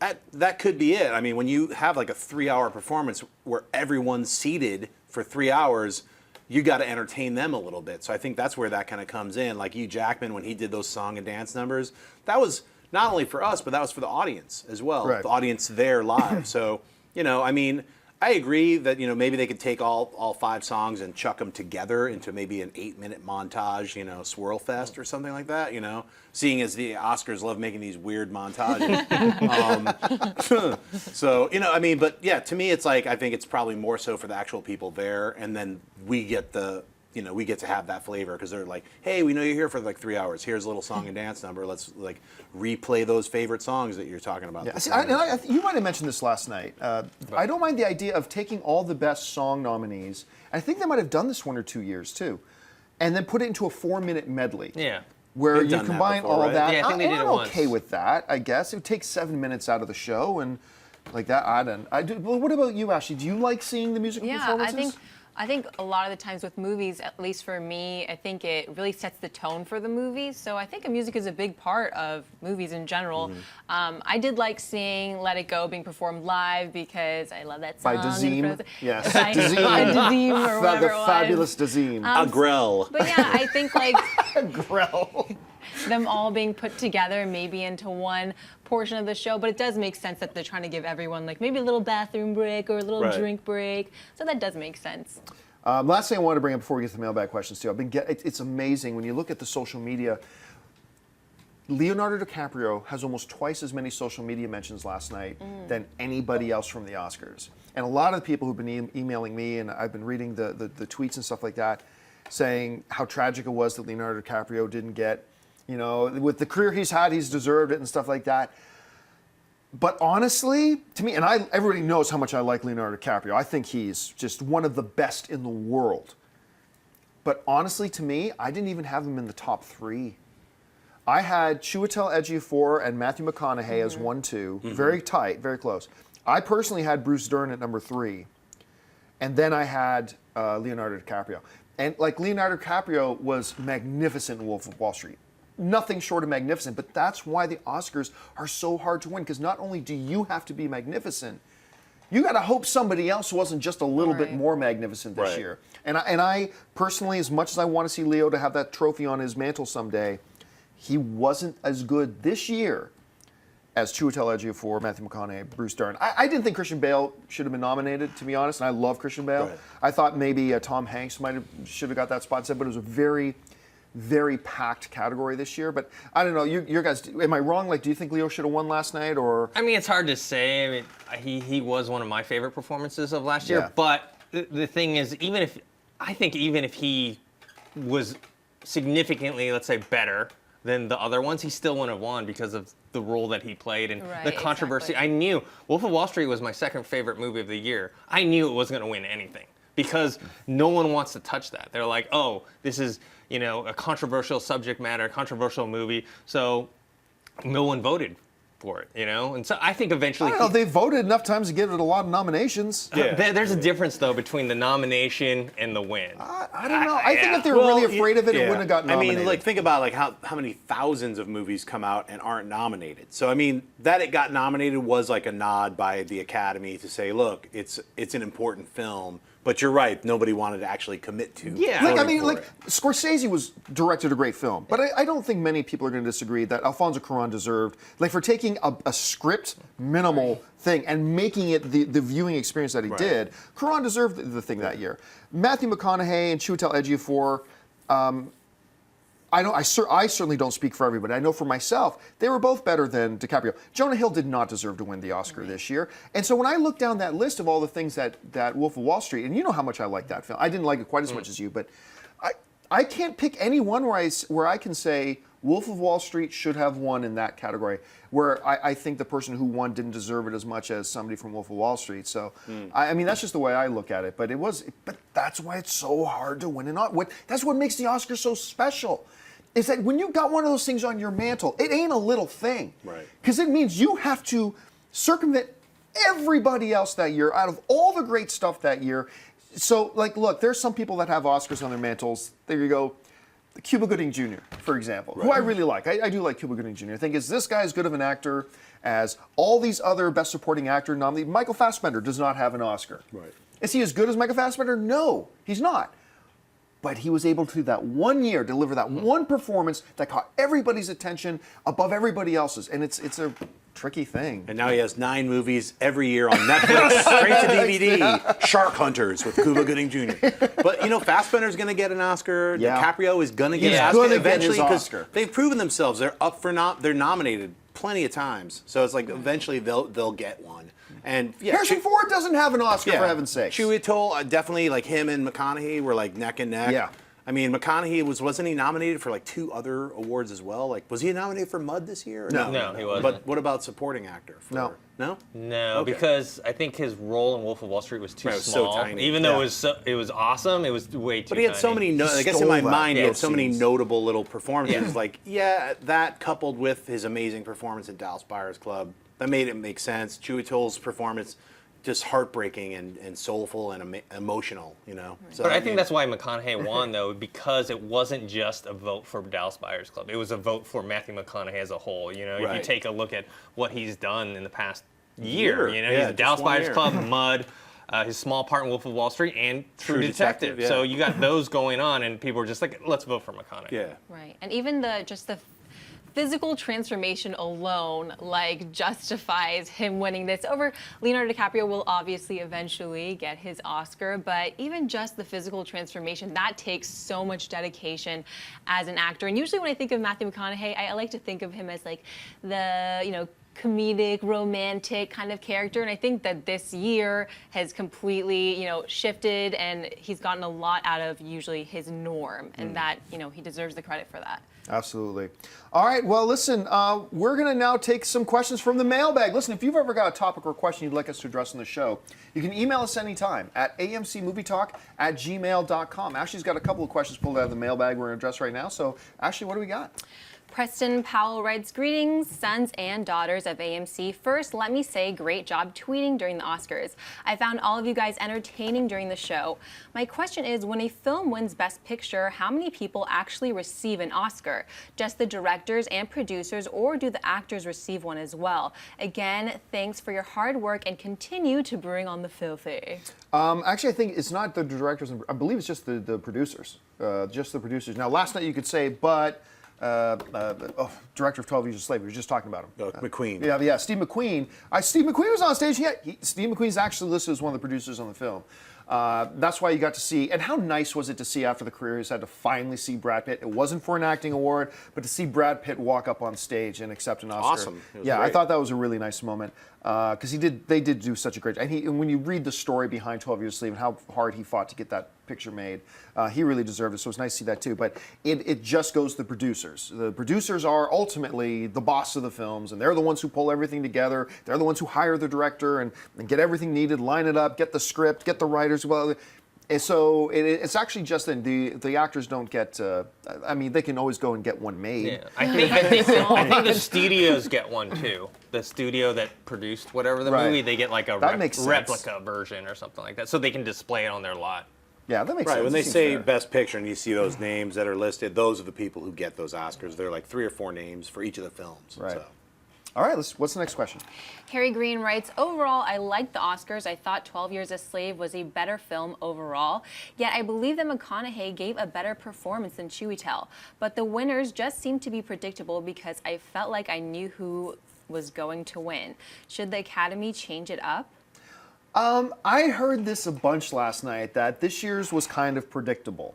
Right. That could be it. I mean, when you have like a 3-hour performance where everyone's seated for 3 hours, you got to entertain them a little bit. So I think that's where that kind of comes in. Like Hugh Jackman, when he did those song and dance numbers, that was not only for us, but that was for the audience as well. Right. The audience there live. So, you know, I mean, I agree that, you know, maybe they could take all 5 songs and chuck them together into maybe an 8-minute montage, you know, swirl fest or something like that, you know, seeing as the Oscars love making these weird montages. So, you know, I mean, but yeah, to me, it's like, I think it's probably more so for the actual people there. And then we get we get to have that flavor because they're like, hey, we know you're here for like 3 hours. Here's a little song and dance number. Let's like replay those favorite songs that you're talking about. Yeah. See, you might have mentioned this last night. I don't mind the idea of taking all the best song nominees. I think they might have done this 1 or 2 years too, and then put it into a 4-minute medley. Yeah. Where They've you done that combine before, all right? that. Yeah, I think they did it I'm once. okay with that, I guess. It would take 7 minutes out of the show and like that. Well, what about you, Ashley? Do you like seeing the musical performances? I think a lot of the times with movies, at least for me, I think it really sets the tone for the movie. So I think music is a big part of movies in general. I did like seeing Let It Go being performed live because I love that song. By Dazeem. Yes. By Dazeem or whatever The it was. fabulous Dazeem. Grell. But yeah, I think like Grell. them all being put together maybe into one portion of the show, but it does make sense that they're trying to give everyone like maybe a little bathroom break or a little drink break. So that does make sense. Last thing I wanted to bring up before we get to the mailbag questions too. It's amazing when you look at the social media. Leonardo DiCaprio has almost twice as many social media mentions last night than anybody else from the Oscars. And a lot of the people who've been emailing me, and I've been reading the tweets and stuff like that, saying how tragic it was that Leonardo DiCaprio didn't get, you know, with the career he's had, he's deserved it and stuff like that. But honestly, to me, and everybody knows how much I like Leonardo DiCaprio. I think he's just one of the best in the world. But honestly, to me, I didn't even have him in the top 3. I had Chiwetel Ejiofor and Matthew McConaughey as 1, 2, very tight, very close. I personally had Bruce Dern at number 3, and then I had Leonardo DiCaprio. And like Leonardo DiCaprio was magnificent in Wolf of Wall Street. Nothing short of magnificent, but that's why the Oscars are so hard to win, because not only do you have to be magnificent, you got to hope somebody else wasn't just a little bit more magnificent this year. And I personally, as much as I want to see Leo to have that trophy on his mantle someday, he wasn't as good this year as Chiwetel Ejiofor, Matthew McConaughey, Bruce Dern. I didn't think Christian Bale should have been nominated, to be honest, and I love Christian Bale. Right. I thought maybe Tom Hanks should have got that spot instead, but it was a very, very packed category this year. But I don't know, you guys, am I wrong? Like, do you think Leo should have won last night, or? I mean, it's hard to say. I mean, he was one of my favorite performances of last year. Yeah. But the thing is, even if he was significantly, let's say, better than the other ones, he still wouldn't have won because of the role that he played and Right, the controversy. exactly. I knew Wolf of Wall Street was my second favorite movie of the year. I knew it wasn't going to win anything because no one wants to touch that. They're like, oh, this is, a controversial subject matter, controversial movie, so no one voted for it, And so I think eventually I don't know, they voted enough times to give it a lot of nominations. Yeah. there's a difference though between the nomination and the win. I don't know. I think if they were really afraid of it, it wouldn't have gotten nominated. I mean, like, think about like how many thousands of movies come out and aren't nominated. So I mean, that it got nominated was like a nod by the Academy to say, look, it's an important film. But you're right, nobody wanted to actually commit to. Yeah. Like, I voting mean, for like, it. Scorsese directed a great film, but I don't think many people are going to disagree that Alfonso Cuarón deserved, like, for taking a script minimal thing and making it the viewing experience that he did. Cuarón deserved the thing that year. Matthew McConaughey and Chiwetel Ejiofor. I certainly don't speak for everybody. I know for myself, they were both better than DiCaprio. Jonah Hill did not deserve to win the Oscar this year. And so when I look down that list of all the things that Wolf of Wall Street, and you know how much I like that film. I didn't like it quite as much as you, but I can't pick any one where I can say Wolf of Wall Street should have won in that category, where I think the person who won didn't deserve it as much as somebody from Wolf of Wall Street. So, I mean, that's just the way I look at it. But that's why it's so hard to win that's what makes the Oscars so special. Is that when you've got one of those things on your mantle, it ain't a little thing. Right. Because it means you have to circumvent everybody else that year out of all the great stuff that year. So, like, look, there's some people that have Oscars on their mantles. There you go. Cuba Gooding Jr., for example, who I really like. I do like Cuba Gooding Jr. I think is this guy as good of an actor as all these other Best Supporting Actor nominees? Michael Fassbender does not have an Oscar. Right. Is he as good as Michael Fassbender? No, he's not. But he was able to, that one year, deliver that one performance that caught everybody's attention above everybody else's. And it's a tricky thing. And now he has 9 movies every year on Netflix, straight to DVD. Shark Hunters with Cuba Gooding Jr. But Fassbender's going to get an Oscar. Yeah. DiCaprio is going to get He's an Oscar gonna get eventually his because Oscar. they've proven themselves. They're up for they're nominated plenty of times. So it's like eventually they'll get one. And yeah, Harrison Ford doesn't have an Oscar, for heaven's sake. Chiwetel, definitely, like him and McConaughey were like neck and neck. Yeah. I mean, McConaughey wasn't he nominated for like 2 other awards as well? Like, was he nominated for Mud this year? Or No, he wasn't. But what about supporting actor? No. No? No, Okay. because I think his role in Wolf of Wall Street was too Right, it was so small. tiny. Even though Yeah. it was awesome, it was way too. But he had so tiny. many, I guess in stole my that. mind, he Yeah, had so many scenes. notable little performances. Yeah. Like, that coupled with his amazing performance in Dallas Buyers Club, that made it make sense. Chiwetel's performance, just heartbreaking and soulful and emotional, So, But I think that's why McConaughey won, though, because it wasn't just a vote for Dallas Buyers Club. It was a vote for Matthew McConaughey as a whole. If you Right. take a look at what he's done in the past year, Yeah, he's just Dallas 1 Buyers year. Club, Mud, his small part in Wolf of Wall Street, and True Detective. yeah. So you got those going on, and people were just like, let's vote for McConaughey. Yeah. Right. And even the physical transformation alone justifies him winning this over Leonardo DiCaprio. Will obviously eventually get his Oscar, but even just the physical transformation, that takes so much dedication as an actor. And usually when I think of Matthew McConaughey, I like to think of him as like the comedic, romantic kind of character, and I think that this year has completely, shifted, and he's gotten a lot out of usually his norm, and that, he deserves the credit for that. Absolutely. All right, well, listen, we're going to now take some questions from the mailbag. Listen, if you've ever got a topic or question you'd like us to address on the show, you can email us anytime at amcmovietalk@gmail.com. Ashley's got a couple of questions pulled out of the mailbag we're going to address right now. So, Ashley, what do we got? Preston Powell writes, greetings, sons and daughters of AMC. First, let me say great job tweeting during the Oscars. I found all of you guys entertaining during the show. My question is, when a film wins Best Picture, how many people actually receive an Oscar? Just the directors and producers, or do the actors receive one as well? Again, thanks for your hard work and continue to bring on the filthy. Actually, I think it's not the directors. I believe it's just the producers. Just the producers. Now, last night you could say, but director of 12 Years a Slave. We were just talking about him. McQueen. Yeah, Steve McQueen. Steve McQueen was on stage. Steve McQueen's actually listed as one of the producers on the film. That's why you got to see, and how nice was it to see after the career he's had to finally see Brad Pitt. It wasn't for an acting award, but to see Brad Pitt walk up on stage and accept an Oscar. Awesome. It was Yeah, I great. thought that was a really nice moment because they did do such a great. And when you read the story behind 12 Years a Slave and how hard he fought to get that picture made, he really deserved it. So it's nice to see that too. But it just goes to the producers. The producers are ultimately the boss of the films, and they're the ones who pull everything together. They're the ones who hire the director and get everything needed, line it up, get the script, get the writers. Well, and so it's actually just that the actors don't get. I mean, they can always go and get one made. Yeah, I think the studios get one too. The studio that produced whatever the Right. movie, they get like a That makes sense. replica version or something like that, so they can display it on their lot. Yeah, that makes sense. Right, when they It seems say fair. Best Picture and you see those names that are listed, those are the people who get those Oscars. They're like 3 or 4 names for each of the films. Right. So. All right, what's the next question? Harry Green writes, overall, I liked the Oscars. I thought 12 Years a Slave was a better film overall. Yet I believe that McConaughey gave a better performance than Chiwetel. But the winners just seemed to be predictable because I felt like I knew who was going to win. Should the Academy change it up? I heard this a bunch last night that this year's was kind of predictable.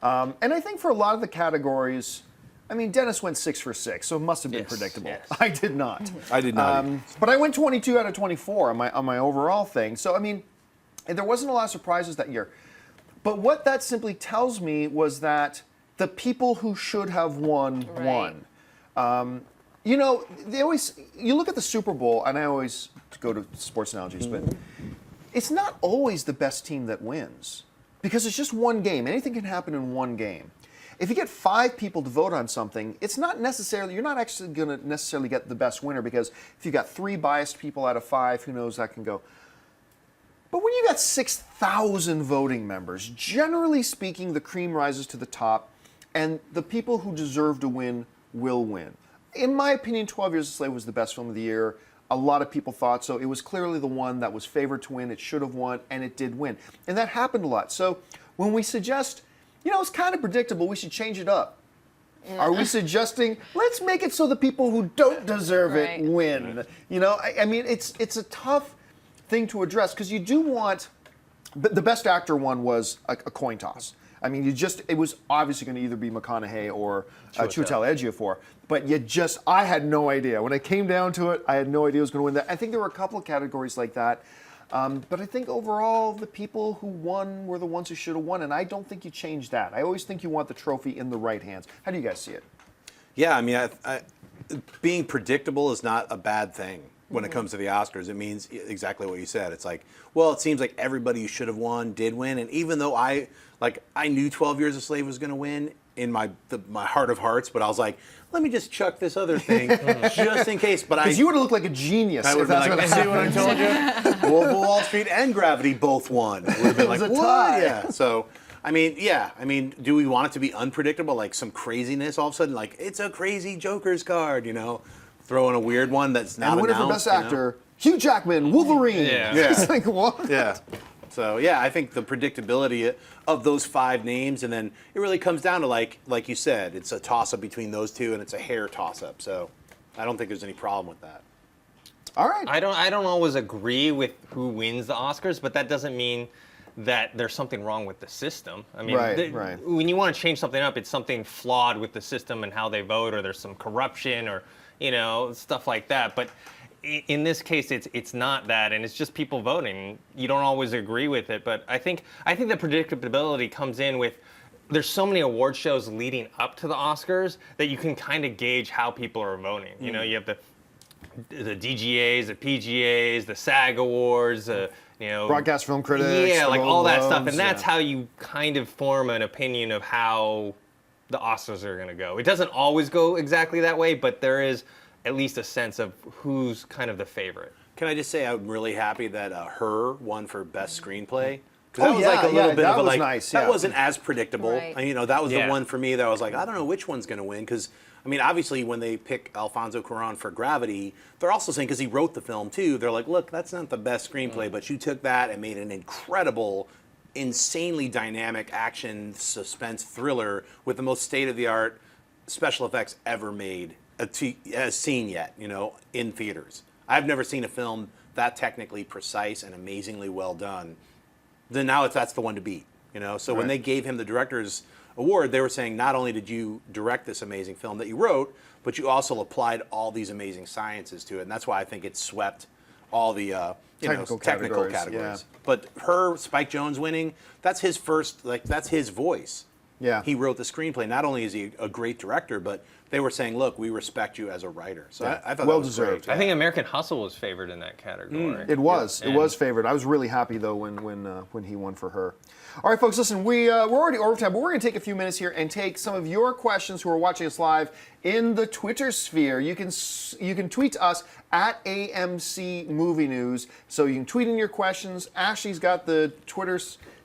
And I think for a lot of the categories, I mean, Dennis went 6 for 6, so it must have been Yes, predictable. yes. I did not. I did not. either. But I went 22 out of 24 on my overall thing. So, I mean, there wasn't a lot of surprises that year. But what that simply tells me was that the people who should have won, Right. won. You know, you look at the Super Bowl, and I always go to sports analogies, but it's not always the best team that wins because it's just one game. Anything can happen in one game. If you get 5 people to vote on something, you're not actually going to necessarily get the best winner because if you got 3 biased people out of 5, who knows, that can go. But when you got 6,000 voting members, generally speaking, the cream rises to the top, and the people who deserve to win will win. In my opinion, 12 Years a Slave was the best film of the year. A lot of people thought so. It was clearly the one that was favored to win. It should have won, and it did win. And that happened a lot. So when we suggest, it's kind of predictable, we should change it up. Are we suggesting, let's make it so the people who don't deserve Right. it win? I mean, it's a tough thing to address because you do want, the best actor one was a coin toss. I mean, it was obviously going to either be McConaughey or Chiwetel Ejiofor, but I had no idea. When it came down to it, I had no idea who was going to win that. I think there were a couple of categories like that, but I think overall the people who won were the ones who should have won, and I don't think you change that. I always think you want the trophy in the right hands. How do you guys see it? Yeah, I mean, being predictable is not a bad thing when it comes to the Oscars. It means exactly what you said. It's like, well, it seems like everybody who should have won did win, and even though I knew 12 Years a Slave was going to win in my heart of hearts, but I was like, let me just chuck this other thing just in case. But Because you would have looked like a genius I if would have that's been like, what see what I told you? Wolf of Wall Street and Gravity both won. Would have been like, was a what? tie. Yeah. So, I mean, do we want it to be unpredictable, like some craziness all of a sudden? Like, it's a crazy Joker's card, Throw in a weird one that's not And the winner for announced. Best Actor, Hugh Jackman, Wolverine. Yeah. It's like, what? Yeah. So, yeah, I think the predictability of those 5 names, and then it really comes down to, like you said, it's a toss-up between those 2, and it's a hair toss-up. So I don't think there's any problem with that. All right. I don't always agree with who wins the Oscars, but that doesn't mean that there's something wrong with the system. I mean, Right. when you want to change something up, it's something flawed with the system and how they vote, or there's some corruption, or stuff like that. But in this case, it's not that, and it's just people voting. You don't always agree with it, but I think the predictability comes in with. There's so many award shows leading up to the Oscars that you can kind of gauge how people are voting. You have the DGAs, the PGAs, the SAG Awards, Broadcast Film Critics. yeah, the like Golden all that stuff, Globes, and that's yeah. how you kind of form an opinion of how the Oscars are going to go. It doesn't always go exactly that way, but there is at least a sense of who's kind of the favorite. Can I just say I'm really happy that Her won for Best Screenplay? Oh, That was like a yeah, little bit that of a was like nice, that yeah. wasn't as predictable. Right. And, that was the Yeah. one for me that I was like, I don't know which one's going to win because I mean, obviously when they pick Alfonso Cuarón for Gravity, they're also saying because he wrote the film too. They're like, look, that's not the best screenplay, but you took that and made an incredible, insanely dynamic action suspense thriller with the most state-of-the-art special effects ever made has seen yet, in theaters. I've never seen a film that technically precise and amazingly well done. Then now that's the one to beat, So when Right. they gave him the director's award, they were saying not only did you direct this amazing film that you wrote, but you also applied all these amazing sciences to it, and that's why I think it swept all the technical categories, categories. yeah. But Spike Jonze winning, that's his first, that's his voice. Yeah. He wrote the screenplay. Not only is he a great director, but they were saying, look, we respect you as a writer. So I thought Well that was deserved. great. I think American Hustle was favored in that category. It was. Yeah. It was favored. I was really happy though when he won for her. All right, folks. Listen, we're already over time, but we're going to take a few minutes here and take some of your questions who are watching us live in the Twitter sphere. You can tweet us at AMC Movie News. So you can tweet in your questions. Ashley's got the Twitter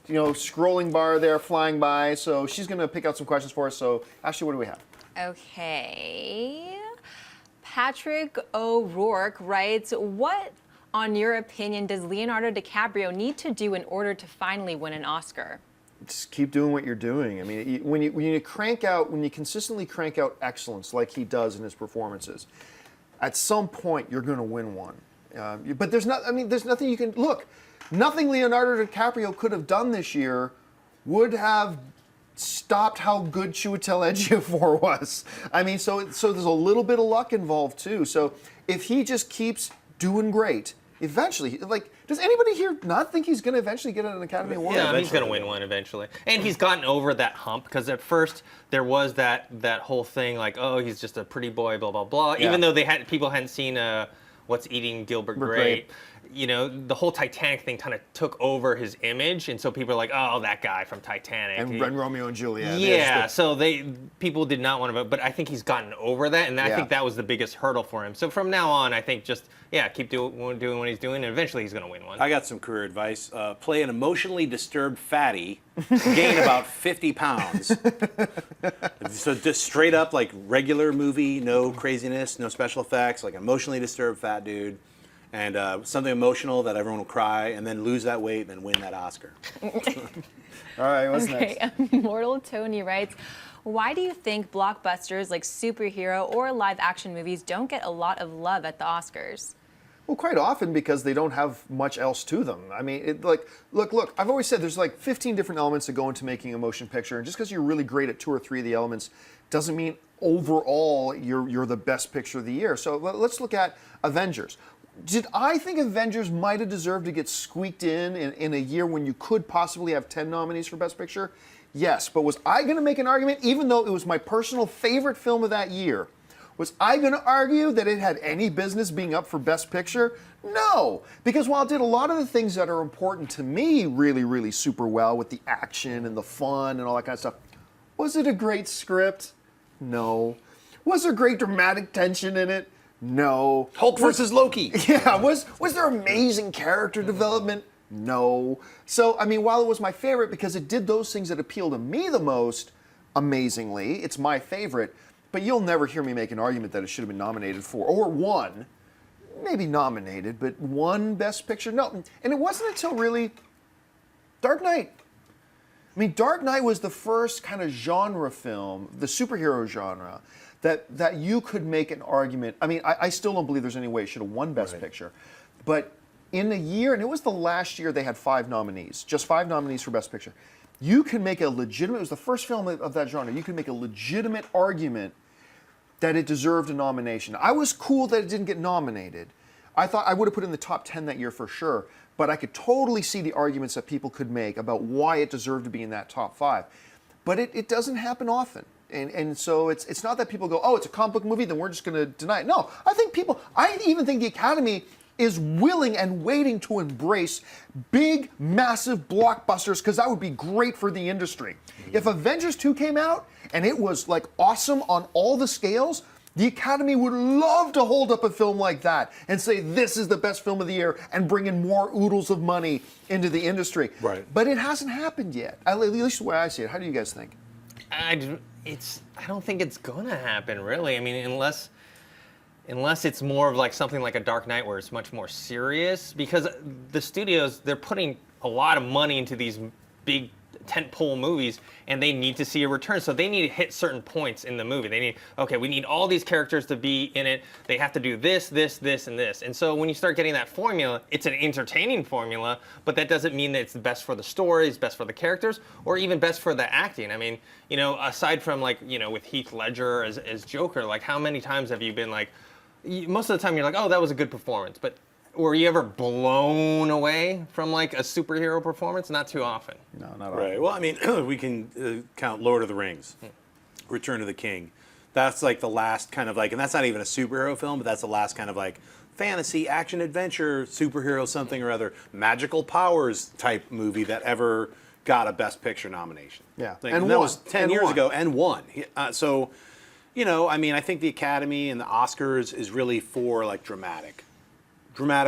scrolling bar there flying by, so she's going to pick out some questions for us. So Ashley, what do we have? Okay. Patrick O'Rourke writes, what, on your opinion, does Leonardo DiCaprio need to do in order to finally win an Oscar? Just keep doing what you're doing. I mean, when you consistently crank out excellence like he does in his performances, at some point you're going to win one. But there's nothing you can look. Nothing Leonardo DiCaprio could have done this year would have stopped how good Chiwetel Ejiofor was. I mean, so there's a little bit of luck involved too. So if he just keeps doing great, eventually, does anybody here not think he's going to eventually get an Academy Award? Yeah, he's going to win one eventually. And he's gotten over that hump, because at first there was that whole thing like, oh, he's just a pretty boy, blah, blah, blah. Yeah. Even though people hadn't seen What's Eating Gilbert Grape. The whole Titanic thing kind of took over his image, and so people are like, oh, that guy from Titanic. And Romeo and Juliet. Yeah, so people did not want to vote, but I think he's gotten over that, and I think that was the biggest hurdle for him. So from now on, I think just, keep doing what he's doing, and eventually he's going to win one. I got some career advice. Play an emotionally disturbed fatty, gain about 50 pounds. So just straight up, like regular movie, no craziness, no special effects, like emotionally disturbed fat dude. And something emotional that everyone will cry, and then lose that weight, and then win that Oscar. All right, what's next? Immortal Tony writes, why do you think blockbusters like superhero or live action movies don't get a lot of love at the Oscars? Well, quite often because they don't have much else to them. I mean, look, I've always said there's like 15 different elements that go into making a motion picture, and just because you're really great at 2 or 3 of the elements doesn't mean overall you're the best picture of the year. So let's look at Avengers. Did I think Avengers might have deserved to get squeaked in a year when you could possibly have 10 nominees for Best Picture? Yes, but was I going to make an argument, even though it was my personal favorite film of that year, was I going to argue that it had any business being up for Best Picture? No, because while it did a lot of the things that are important to me really, really super well with the action and the fun and all that kind of stuff, was it a great script? No. Was there great dramatic tension in it? No. Hulk versus Loki. Yeah, was there amazing character development? No. So, I mean, while it was my favorite because it did those things that appeal to me the most, amazingly, it's my favorite, but you'll never hear me make an argument that it should have been nominated for, or won, maybe nominated, but won Best Picture? No. And it wasn't until really Dark Knight. I mean, Dark Knight was the first kind of genre film, the superhero genre, that you could make an argument. I mean, I still don't believe there's any way it should have won Best Picture. But in a year, and it was the last year they had 5 nominees, just 5 nominees for Best Picture. You can make a legitimate, it was the first film of that genre, you can make a legitimate argument that it deserved a nomination. I was cool that it didn't get nominated. I thought I would have put it in the top 10 that year for sure, but I could totally see the arguments that people could make about why it deserved to be in that top 5. But it doesn't happen often. And so it's not that people go, oh, it's a comic book movie, then we're just going to deny it. No, I even think the Academy is willing and waiting to embrace big, massive blockbusters because that would be great for the industry. Mm-hmm. If Avengers 2 came out and it was like awesome on all the scales, the Academy would love to hold up a film like that and say this is the best film of the year and bring in more oodles of money into the industry. Right. But it hasn't happened yet, at least the way I see it. How do you guys think? I don't think it's gonna happen, really. I mean, unless it's more of like something like a Dark Knight where it's much more serious, because the studios, they're putting a lot of money into these big tentpole movies, and they need to see a return. So they need to hit certain points in the movie. They need, okay, we need all these characters to be in it. They have to do this, this, this, and this. And so when you start getting that formula, it's an entertaining formula, but that doesn't mean that it's the best for the story, it's best for the characters, or even best for the acting. I mean, you know, aside from like, you know, with Heath Ledger as Joker, like how many times have you been like, most of the time you're like, oh, that was a good performance, but were you ever blown away from like a superhero performance? Not too often. No, not all. Right. Well, I mean, we can count Lord of the Rings, Return of the King. That's like the last kind of like, and that's not even a superhero film, but that's the last kind of like fantasy, action, adventure, superhero something or other, magical powers type movie that ever got a Best Picture nomination. Yeah. Like, And that won. was 10 And years won. ago and won. So, you know, I mean, I think the Academy and the Oscars is really for like dramatic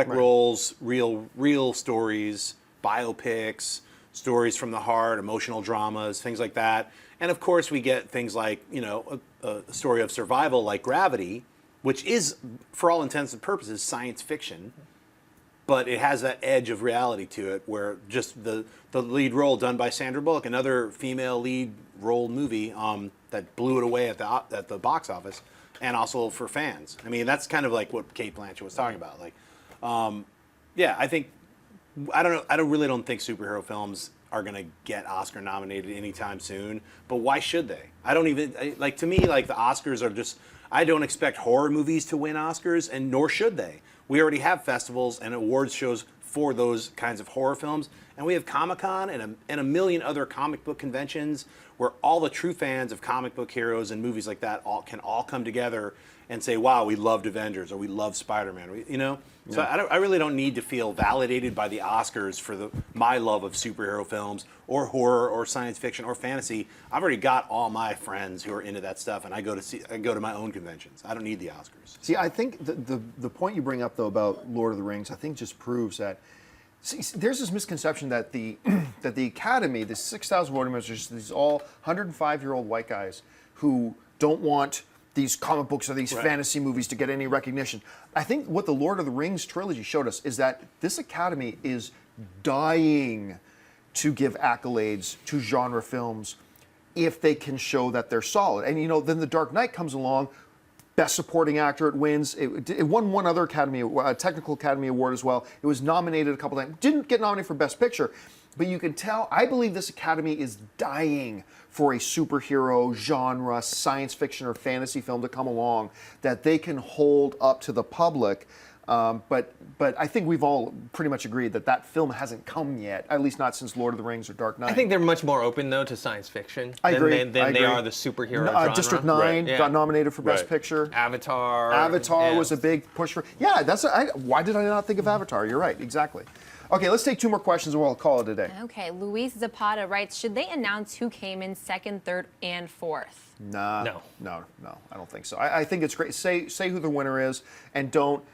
roles, real stories, biopics, stories from the heart, emotional dramas, things like that. And of course, we get things like, you know, a story of survival like Gravity, which is, for all intents and purposes, science fiction, but it has that edge of reality to it, where just the lead role done by Sandra Bullock, another female lead role movie that blew it away at the box office, and also for fans. I mean, that's kind of like what Cate Blanchett was talking about. Like, yeah, I think I don't know. I really don't think superhero films are going to get Oscar nominated anytime soon. But why should they? I don't even like. To me, like the Oscars are just. I don't expect horror movies to win Oscars, and nor should they. We already have festivals and awards shows for those kinds of horror films, and we have Comic-Con and a million other comic book conventions where all the true fans of comic book heroes and movies like that can all come together and say, "Wow, we loved Avengers," or "We loved Spider-Man." You know, so I really don't need to feel validated by the Oscars for my love of superhero films or horror or science fiction or fantasy. I've already got all my friends who are into that stuff, and I go to my own conventions. I don't need the Oscars. See, I think the point you bring up though about Lord of the Rings, I think just proves that. See, there's this misconception that the that the Academy, the 6,000 voting members, are just these all 105-year-old white guys who don't want these comic books or these fantasy movies to get any recognition. I think what the Lord of the Rings trilogy showed us is that this Academy is dying to give accolades to genre films if they can show that they're solid. And you know, then The Dark Knight comes along, Best Supporting Actor, it wins. It won one other Academy, a Technical Academy Award as well. It was nominated a couple times. Didn't get nominated for Best Picture, but you can tell, I believe this Academy is dying for a superhero genre, science fiction or fantasy film to come along that they can hold up to the public. But I think we've all pretty much agreed that film hasn't come yet, at least not since Lord of the Rings or Dark Knight. I think they're much more open though to science fiction I agree. than I they agree. are the superhero genre. District 9 Yeah. got nominated for Best Right. Picture. Avatar. Avatar yeah. was a big push for. Yeah, why did I not think of Avatar? You're right, exactly. Okay, let's take two more questions and we'll call it a day. Okay, Luis Zapata writes, should they announce who came in second, third, and fourth? Nah, No. no, I don't think so. I think it's great. Say who the winner is, and don't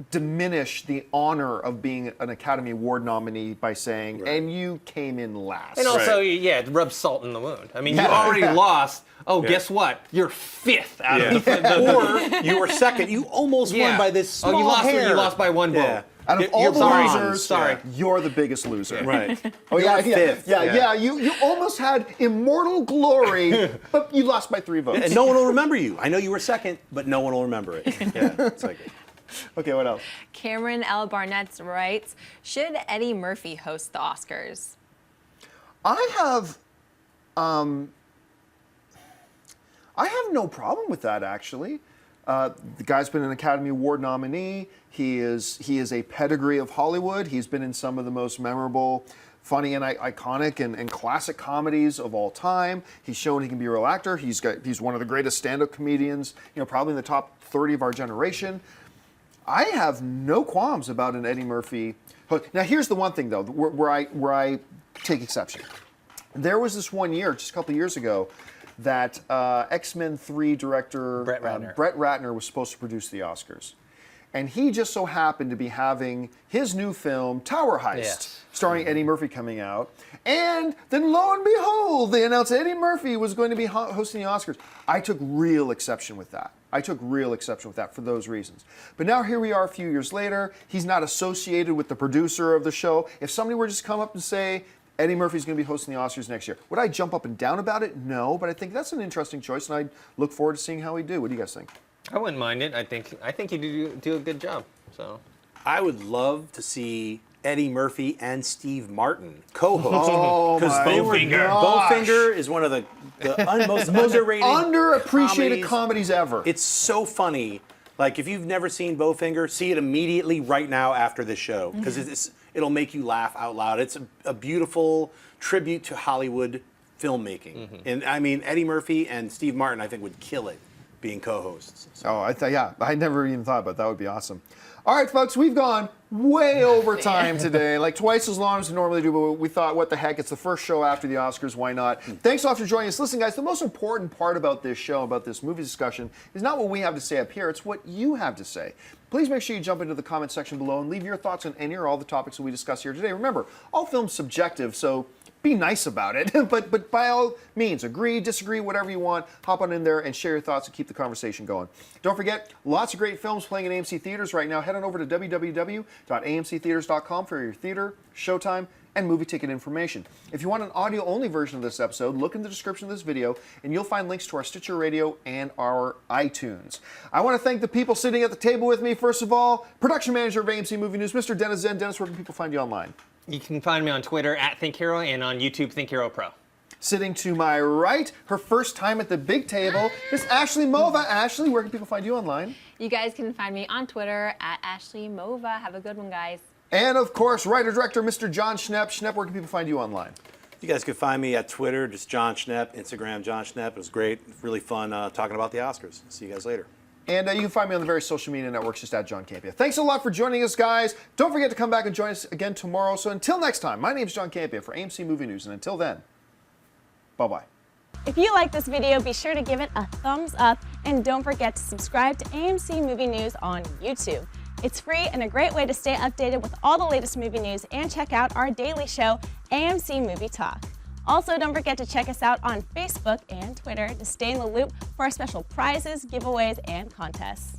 diminish the honor of being an Academy Award nominee by saying, and you came in last. And also, Right. yeah, rub salt in the wound. I mean, Yeah. you already Yeah. lost. Oh, guess what? You're fifth out Yeah. of the Or you were second. You almost won by this small Oh, you lost. hair. You lost by one vote. Yeah. Out of You're all the bronze. losers, Sorry. you're the biggest loser. Right. Oh yeah, You're fifth. yeah. You almost had immortal glory, but you lost by 3 votes. And no one will remember you. I know you were second, but no one will remember it. Yeah, it's like Okay, what else? Cameron L. Barnett writes, should Eddie Murphy host the Oscars? I have no problem with that actually. The guy's been an Academy Award nominee. He is a pedigree of Hollywood. He's been in some of the most memorable, funny and iconic and classic comedies of all time. He's shown he can be a real actor. He's one of the greatest stand-up comedians, probably in the top 30 of our generation. I have no qualms about an Eddie Murphy. Now here's the one thing though, where I take exception. There was this one year, just a couple of years ago, that X-Men 3 director Brett Ratner was supposed to produce the Oscars. And he just so happened to be having his new film, Tower Heist, Yes. starring Eddie Murphy, coming out. And then lo and behold, they announced Eddie Murphy was going to be hosting the Oscars. I took real exception with that. For those reasons. But now here we are a few years later. He's not associated with the producer of the show. If somebody were to just come up and say, Eddie Murphy's going to be hosting the Oscars next year. Would I jump up and down about it? No, but I think that's an interesting choice, and I look forward to seeing how we do. What do you guys think? I wouldn't mind it. I think you do a good job. So I would love to see Eddie Murphy and Steve Martin co-host. Oh Because my gosh. Bowfinger is one of the most underrated, underappreciated comedies ever. It's so funny. Like, if you've never seen Bowfinger, see it immediately right now after this show, because it'll make you laugh out loud. It's a beautiful tribute to Hollywood filmmaking. And I mean, Eddie Murphy and Steve Martin, I think, would kill it being co-hosts. So. Oh, yeah, I never even thought about it. That would be awesome. All right, folks, we've gone way over time today, like twice as long as we normally do, but we thought, what the heck, it's the first show after the Oscars, why not? Thanks a lot for joining us. Listen, guys, the most important part about this show, about this movie discussion, is not what we have to say up here, it's what you have to say. Please make sure you jump into the comment section below and leave your thoughts on any or all the topics that we discuss here today. Remember, all film's subjective, so be nice about it, but by all means, agree, disagree, whatever you want, hop on in there and share your thoughts and keep the conversation going. Don't forget, lots of great films playing in AMC theaters right now. Head on over to www.amctheaters.com for your theater, showtime, and movie ticket information. If you want an audio-only version of this episode, look in the description of this video, and you'll find links to our Stitcher Radio and our iTunes. I want to thank the people sitting at the table with me. First of all, production manager of AMC Movie News, Mr. Dennis Zen. Dennis, where can people find you online? you can find me on Twitter @ThinkHero and on YouTube ThinkHeroPro. Sitting to my right, her first time at the big table, is Ashley Mova. Ashley, where can people find you online? You guys can find me on Twitter @AshleyMova. Have a good one, guys. And of course, writer-director Mr. John Schnepp. Schnepp, where can people find you online? You guys can find me at Twitter, just John Schnepp, Instagram, John Schnepp. It was great, really fun talking about the Oscars. See you guys later. And you can find me on the various social media networks, just @JohnCampia. Thanks a lot for joining us, guys. Don't forget to come back and join us again tomorrow. So until next time, my name's John Campia for AMC Movie News. And until then, bye-bye. If you like this video, be sure to give it a thumbs up and don't forget to subscribe to AMC Movie News on YouTube. It's free and a great way to stay updated with all the latest movie news and check out our daily show, AMC Movie Talk. Also, don't forget to check us out on Facebook and Twitter to stay in the loop for our special prizes, giveaways, and contests.